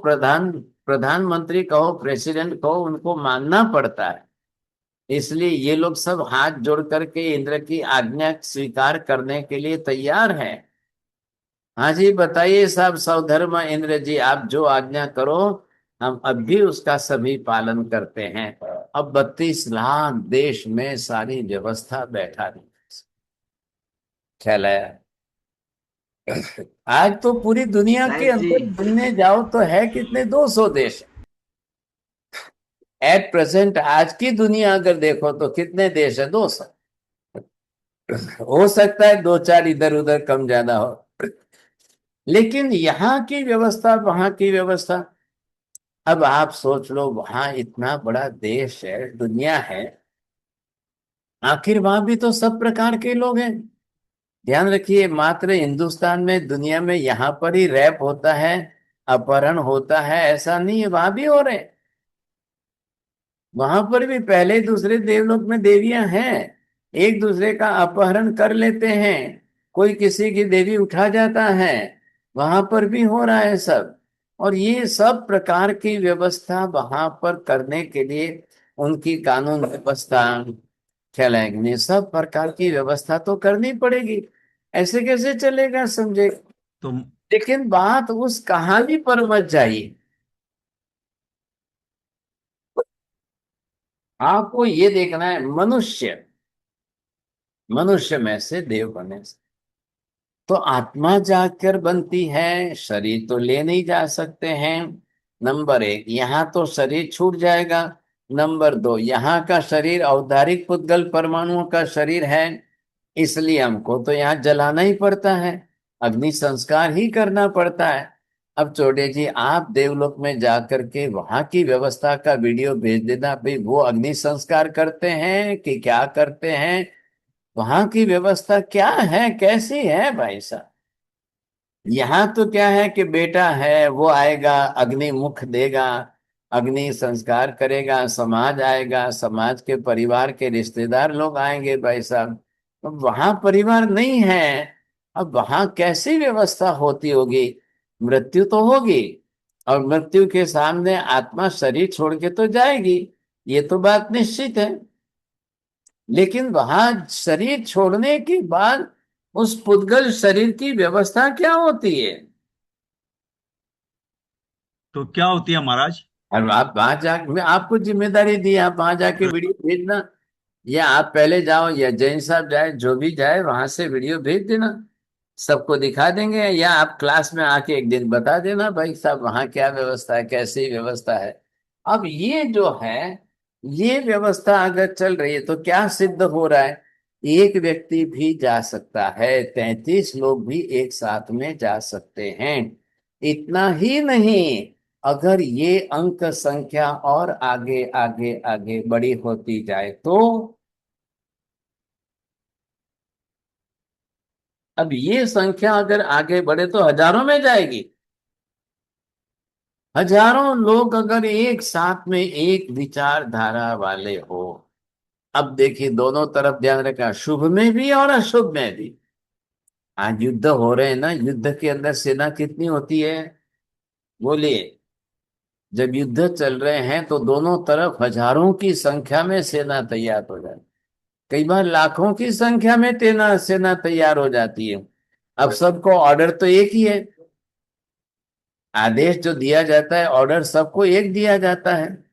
प्रधानमंत्री कहो, प्रेसिडेंट कहो, उनको मानना पड़ता है। इसलिए ये लोग सब हाथ जोड़ करके इंद्र की आज्ञा स्वीकार करने के लिए तैयार हैं। हाँ जी, बताइए साहब सौधर्म इंद्र जी, आप जो आज्ञा करो हम अब भी उसका सभी पालन करते हैं। अब 32 लाख देश में सारी व्यवस्था बैठा दी। ख्याल है आज तो पूरी दुनिया के साहेब जी अंदर गिनने जाओ तो है कितने, 200 देश एट प्रेजेंट। आज की दुनिया अगर देखो तो कितने देश है, 200। हो सकता है दो चार इधर उधर कम ज्यादा हो, लेकिन यहाँ की व्यवस्था वहां की व्यवस्था। अब आप सोच लो, वहां इतना बड़ा देश है, दुनिया है, आखिर वहां भी तो सब प्रकार के लोग हैं। ध्यान रखिए, मात्र हिंदुस्तान में, दुनिया में यहाँ पर ही रैप होता है, अपहरण होता है, ऐसा नहीं है, वहां भी हो रहे हैं। वहां पर भी पहले दूसरे देवलोक में देवियां हैं, एक दूसरे का अपहरण कर लेते हैं, कोई किसी की देवी उठा जाता है, वहां पर भी हो रहा है सब। और ये सब प्रकार की व्यवस्था वहां पर करने के लिए उनकी कानून व्यवस्था, ख्याल है कि नहीं, सब प्रकार की व्यवस्था तो करनी पड़ेगी, ऐसे कैसे चलेगा, समझे। तो लेकिन बात उस कहानी पर मत जाइए, आपको ये देखना है मनुष्य, मनुष्य में से देव बने से तो आत्मा जाकर बनती है, शरीर तो ले नहीं जा सकते हैं। नंबर 1, यहाँ तो शरीर छूट जाएगा। नंबर 2, यहाँ का शरीर औद्धारिक पुद्गल परमाणुओं का शरीर है, इसलिए हमको तो यहाँ जलाना ही पड़ता है, अग्नि संस्कार ही करना पड़ता है। अब चोटे जी, आप देवलोक में जाकर के वहां की व्यवस्था का वीडियो भेज देना, भाई वो अग्नि संस्कार करते हैं कि क्या करते हैं, वहां की व्यवस्था क्या है, कैसी है भाई साहब। यहाँ तो क्या है कि बेटा है वो आएगा, अग्नि मुख देगा, अग्नि संस्कार करेगा, समाज आएगा, समाज के परिवार के रिश्तेदार लोग आएंगे भाई साहब। तो वहां परिवार नहीं है, अब वहां कैसी व्यवस्था होती होगी। मृत्यु तो होगी, और मृत्यु के सामने आत्मा शरीर छोड़ के तो जाएगी, ये तो बात निश्चित है। लेकिन वहां शरीर छोड़ने के बाद उस पुद्गल शरीर की व्यवस्था क्या होती है। तो क्या होती है महाराज? और आप वहां जा, मैं आपको जिम्मेदारी दी, आप वहां जाके वीडियो भेजना, या आप पहले जाओ या जैन साहब जाए, जो भी जाए वहां से वीडियो भेज देना, सबको दिखा देंगे, या आप क्लास में आके एक दिन बता देना भाई साहब वहां क्या व्यवस्था है, कैसी व्यवस्था है। अब ये जो है, ये व्यवस्था अगर चल रही है तो क्या सिद्ध हो रहा है, एक व्यक्ति भी जा सकता है, 33 लोग भी एक साथ में जा सकते हैं। इतना ही नहीं, अगर ये अंक संख्या और आगे आगे आगे बड़ी होती जाए तो, अब ये संख्या अगर आगे बढ़े तो हजारों में जाएगी। हजारों लोग अगर एक साथ में एक विचारधारा वाले हो, अब देखिए दोनों तरफ ध्यान रखा, शुभ में भी और अशुभ में भी। आज युद्ध हो रहे हैं ना, युद्ध के अंदर सेना कितनी होती है, बोलिए। जब युद्ध चल रहे हैं तो दोनों तरफ हजारों की संख्या में सेना तैयार हो जाती, कई बार लाखों की संख्या में तेना सेना तैयार हो जाती है। अब सबको ऑर्डर तो एक ही है, आदेश जो दिया जाता है, ऑर्डर सबको एक दिया जाता है,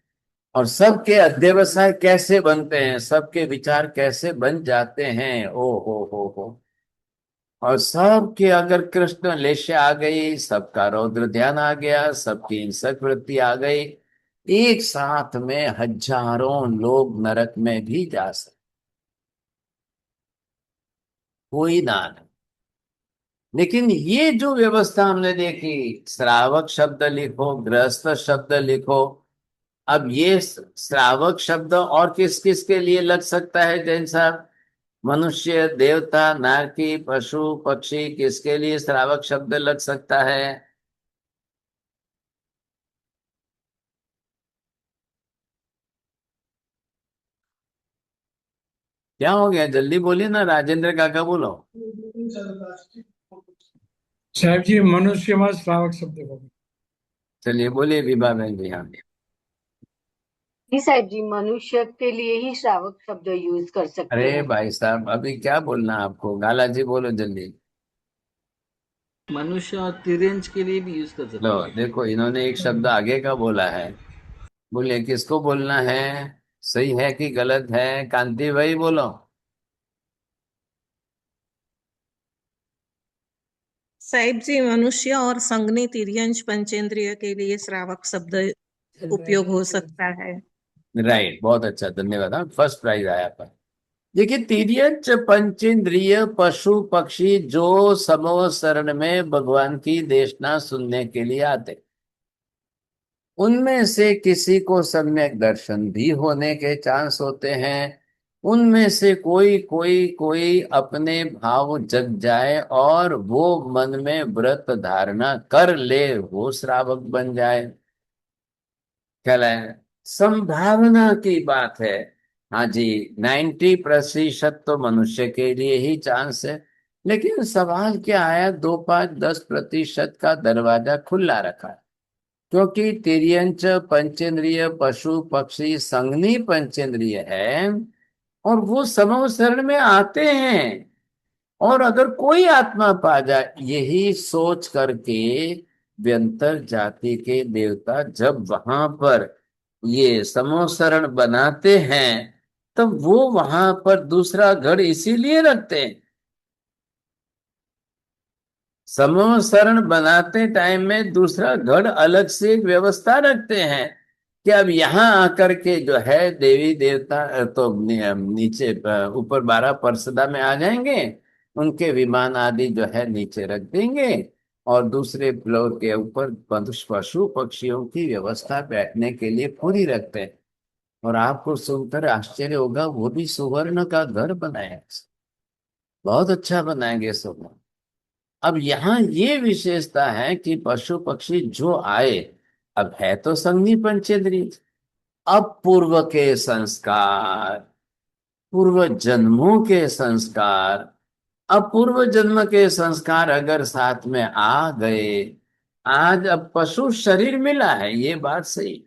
और सबके अध्यवसाय कैसे बनते हैं, सबके विचार कैसे बन जाते हैं, ओ हो। और सबके अगर कृष्ण लेशा आ गई, सबका रौद्र ध्यान आ गया, सबकी हिंसक वृत्ति आ गई, एक साथ में हजारों लोग नरक में भी जा सकते, कोई ना नहीं। लेकिन ये जो व्यवस्था हमने देखी, श्रावक शब्द लिखो, गृहस्थ शब्द लिखो, अब ये श्रावक शब्द और किस किस के लिए लग सकता है जैन साहब, मनुष्य, देवता, नारकी, पशु, पक्षी, किसके लिए श्रावक शब्द लग सकता है। क्या हो गया, जल्दी बोलिए ना, राजेंद्र काका बोलो। साहब जी मनुष्य में श्रावक शब्द को चलिए बोलिए विभा बहन जी। हाँ जी साहब जी, मनुष्य के लिए ही श्रावक शब्द यूज कर सकते अरे हैं। भाई साहब, अभी क्या बोलना आपको, गाला जी बोलो जल्दी। मनुष्य और तिर्यंच के लिए भी यूज कर सकते लो हैं। देखो, इन्होंने एक शब्द आगे का बोला है। बोले किसको बोलना है, सही है कि गलत है? कांति भाई बोलो। साहिब जी, मनुष्य और संगनी तिर्यंच पंचेंद्रिय के लिए श्रावक शब्द उपयोग हो सकता है। राइट, बहुत अच्छा, धन्यवाद। हाँ, फर्स्ट प्राइज आया पर। देखिए, तिर्यंच पंचेंद्रिय पशु पक्षी जो समूह शरण में भगवान की देशना सुनने के लिए आते, उनमें से किसी को सम्यक दर्शन भी होने के चांस होते हैं। उनमें से कोई कोई कोई अपने भाव जग जाए और वो मन में व्रत धारणा कर ले, वो श्रावक बन जाए। कहलाए संभावना की बात है। हाँ जी, 90% तो मनुष्य के लिए ही चांस है। लेकिन सवाल क्या आया, 2, 5, 10% का दरवाजा खुला रखा है। क्योंकि तिर्यंच पंचेंद्रिय पशु पक्षी संगनी पंचेंद्रिय है और वो समूह शरण में आते हैं। और अगर कोई आत्मा पा जाए, यही सोच करके व्यंतर जाति के देवता जब वहां पर ये समूह शरण बनाते हैं, तब वो वहां पर दूसरा गढ़ इसीलिए रखते हैं। समूह शरण बनाते टाइम में दूसरा गढ़ अलग से एक व्यवस्था रखते हैं कि अब यहाँ आकर के जो है देवी देवता तो नीचे ऊपर 12 परसदा में आ जाएंगे, उनके विमान आदि जो है नीचे रख देंगे और दूसरे फ्लोर के ऊपर पशु पक्षियों की व्यवस्था बैठने के लिए पूरी रखते हैं। और आपको सुनकर आश्चर्य होगा, वो भी सुवर्ण का घर बनाया, बहुत अच्छा बनाएंगे सुवर्ण। अब यहाँ ये विशेषता है कि पशु पक्षी जो आए, अब है तो संगनी पंचेंद्रिय, अब पूर्व के संस्कार, पूर्व जन्मों के संस्कार, अब पूर्व जन्म के संस्कार अगर साथ में आ गए, आज अब पशु शरीर मिला है, ये बात सही,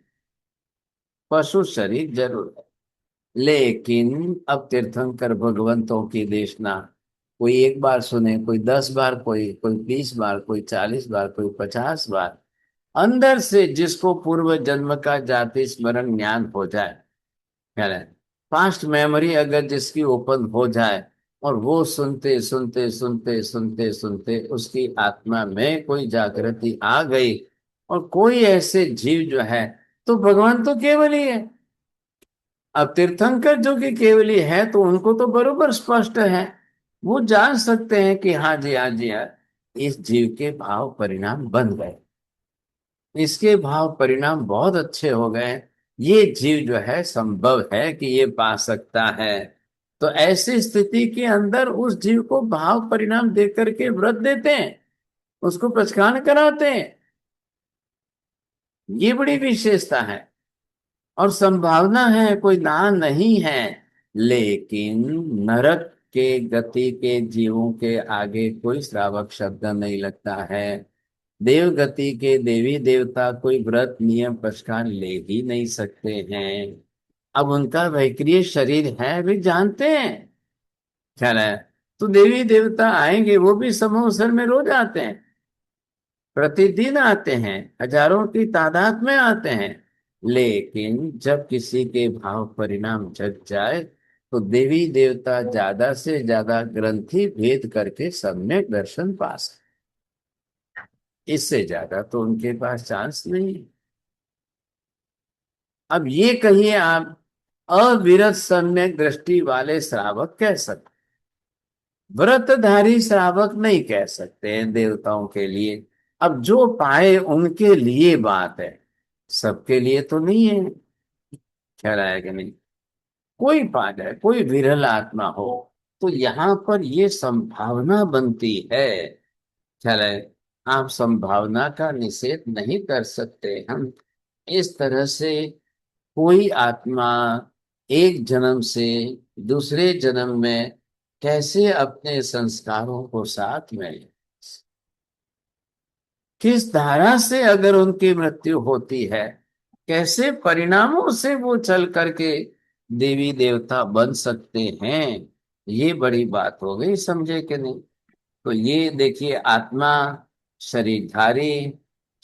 पशु शरीर जरूर है। लेकिन अब तीर्थंकर भगवंतों की देशना कोई 1 बार सुने, कोई 10 बार, कोई 20 बार, कोई 40 बार, कोई 50 बार, अंदर से जिसको पूर्व जन्म का जाति स्मरण ज्ञान हो जाए, पास्ट मेमोरी अगर जिसकी ओपन हो जाए और वो सुनते सुनते सुनते सुनते सुनते उसकी आत्मा में कोई जागृति आ गई और कोई ऐसे जीव जो है, तो भगवान तो केवल ही है। अब तीर्थंकर जो कि केवली है तो उनको तो बरोबर स्पष्ट है, वो जान सकते हैं कि हाँ जी, हाँ जी, हाँ, इस जीव के भाव परिणाम बन गए, इसके भाव परिणाम बहुत अच्छे हो गए, ये जीव जो है संभव है कि ये पा सकता है। तो ऐसी स्थिति के अंदर उस जीव को भाव परिणाम दे करके व्रत देते हैं, उसको प्रचकान कराते हैं। ये बड़ी विशेषता है और संभावना है, कोई ना नहीं है। लेकिन नरक के गति के जीवों के आगे कोई श्रावक शब्द नहीं लगता है। देव गति के देवी देवता कोई व्रत नियम प्रस्कार ले ही नहीं सकते हैं। अब उनका वैक्रिय शरीर है, वे जानते हैं, ख्याल है। तो देवी देवता आएंगे, वो भी समूह सर में रोज आते हैं, प्रतिदिन आते हैं, हजारों की तादाद में आते हैं। लेकिन जब किसी के भाव परिणाम जग जाए तो देवी देवता ज्यादा से ज्यादा ग्रंथि भेद करके सम्यक दर्शन पा सकते, इससे ज्यादा तो उनके पास चांस नहीं है। अब ये कहिए आप, अविरत सम्यक दृष्टि वाले श्रावक कह सकते, व्रतधारी श्रावक नहीं कह सकते हैं देवताओं के लिए। अब जो पाए उनके लिए बात है, सबके लिए तो नहीं है, ख्याल आया कि नहीं? कोई पा जाए, कोई विरल आत्मा हो, तो यहाँ पर ये संभावना बनती है, ख्याल है। आप संभावना का निषेध नहीं कर सकते। हम इस तरह से कोई आत्मा एक जन्म से दूसरे जन्म में कैसे अपने संस्कारों को साथ में ले, किस धारा से अगर उनकी मृत्यु होती है, कैसे परिणामों से वो चल करके देवी देवता बन सकते हैं, ये बड़ी बात हो गई, समझे कि नहीं? तो ये देखिए, आत्मा शरीरधारी,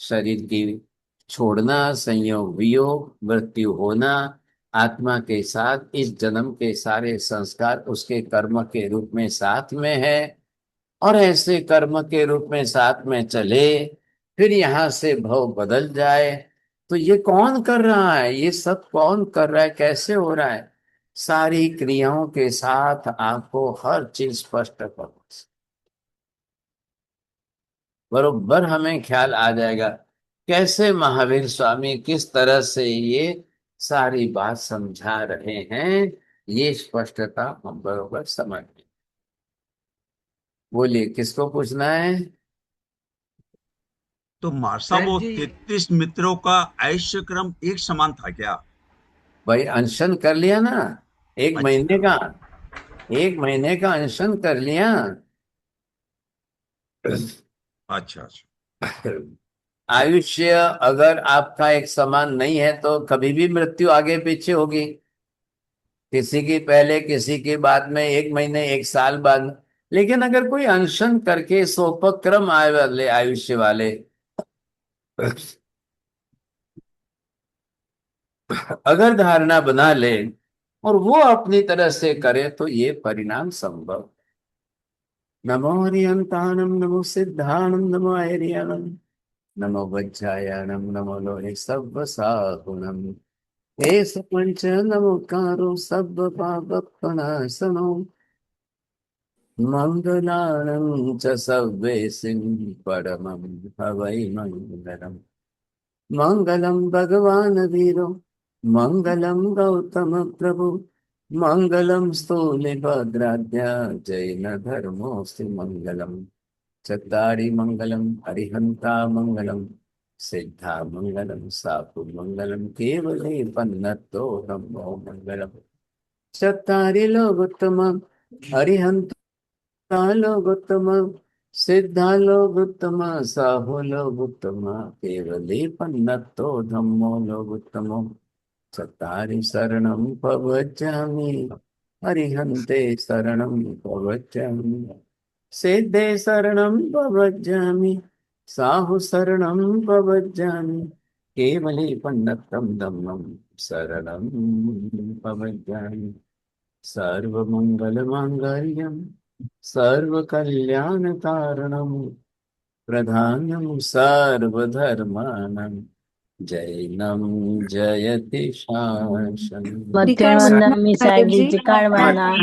शरीर की छोड़ना, संयोग वियोग, मृत्यु होना, आत्मा के साथ इस जन्म के सारे संस्कार उसके कर्म के रूप में साथ में है, और ऐसे कर्म के रूप में साथ में चले, फिर यहाँ से भव बदल जाए, तो ये कौन कर रहा है? ये सब कौन कर रहा है? कैसे हो रहा है? सारी क्रियाओं के साथ आपको हर चीज स्पष्ट करो, बरोबर हमें ख्याल आ जाएगा कैसे महावीर स्वामी किस तरह से ये सारी बात समझा रहे हैं। ये स्पष्टता हम बरोबर समझ लें। बोलिए, किसको पूछना है? तो मार्सा वो 33 मित्रों का आयुष्य क्रम एक समान था क्या? भाई अनशन कर लिया ना, एक अच्छा। महीने का अनशन कर लिया। अच्छा अच्छा। आयुष्य अगर आपका एक समान नहीं है तो कभी भी मृत्यु आगे पीछे होगी, किसी की पहले किसी की बाद में, 1 महीने 1 साल बाद। लेकिन अगर कोई अनशन करके सोपक्रम आए वाले आयुष्य वाले अगर धारणा बना ले और वो अपनी तरह से करे तो ये परिणाम संभव। नमो हरियंतानम, नमो सिद्धानम, नमो ऐरियानम, नमो वज्रायानम, नमो लोहे सब साहुनम, एस पंच नमोकारो सब पापनाशनो, मंगलानं च सर्वेसिं परमं हवै मंगलम्। मंगलम भगवान वीरो, मंगलम गौतम प्रभु, मंगलम स्थूलिभद्राद्या जैन धर्मोऽस्ति मंगलम। चत्तारि मंगलम हरिहंता मंगलम, सिद्धा मंगलम सापु मंगलम, केवले पन्नतो ब्रह्मो मंगलम। चत्तारि लोकोत्तम हरिहंता लोकोत्तम, सिद्धा लोकोत्तम साहु लोकोत्तम, केवले पन्नतो धम्मो लोकोत्तमो। चत्तारि शरणं प्रव्रजामि, हरिहन्ते शरणं प्रव्रजामि, सिद्धे शरणं प्रव्रजामि, साहु शरणं प्रव्रजामि, केवले पन्नतं धम्मं शरणं प्रव्रजामि। सर्वमंगलमांगल्यं सर्वकल्याणकारणं, प्रधानं सर्वधर्माणां, जैनं जयति शासनम्। मध्यान्ह मी सांगितले काढवाना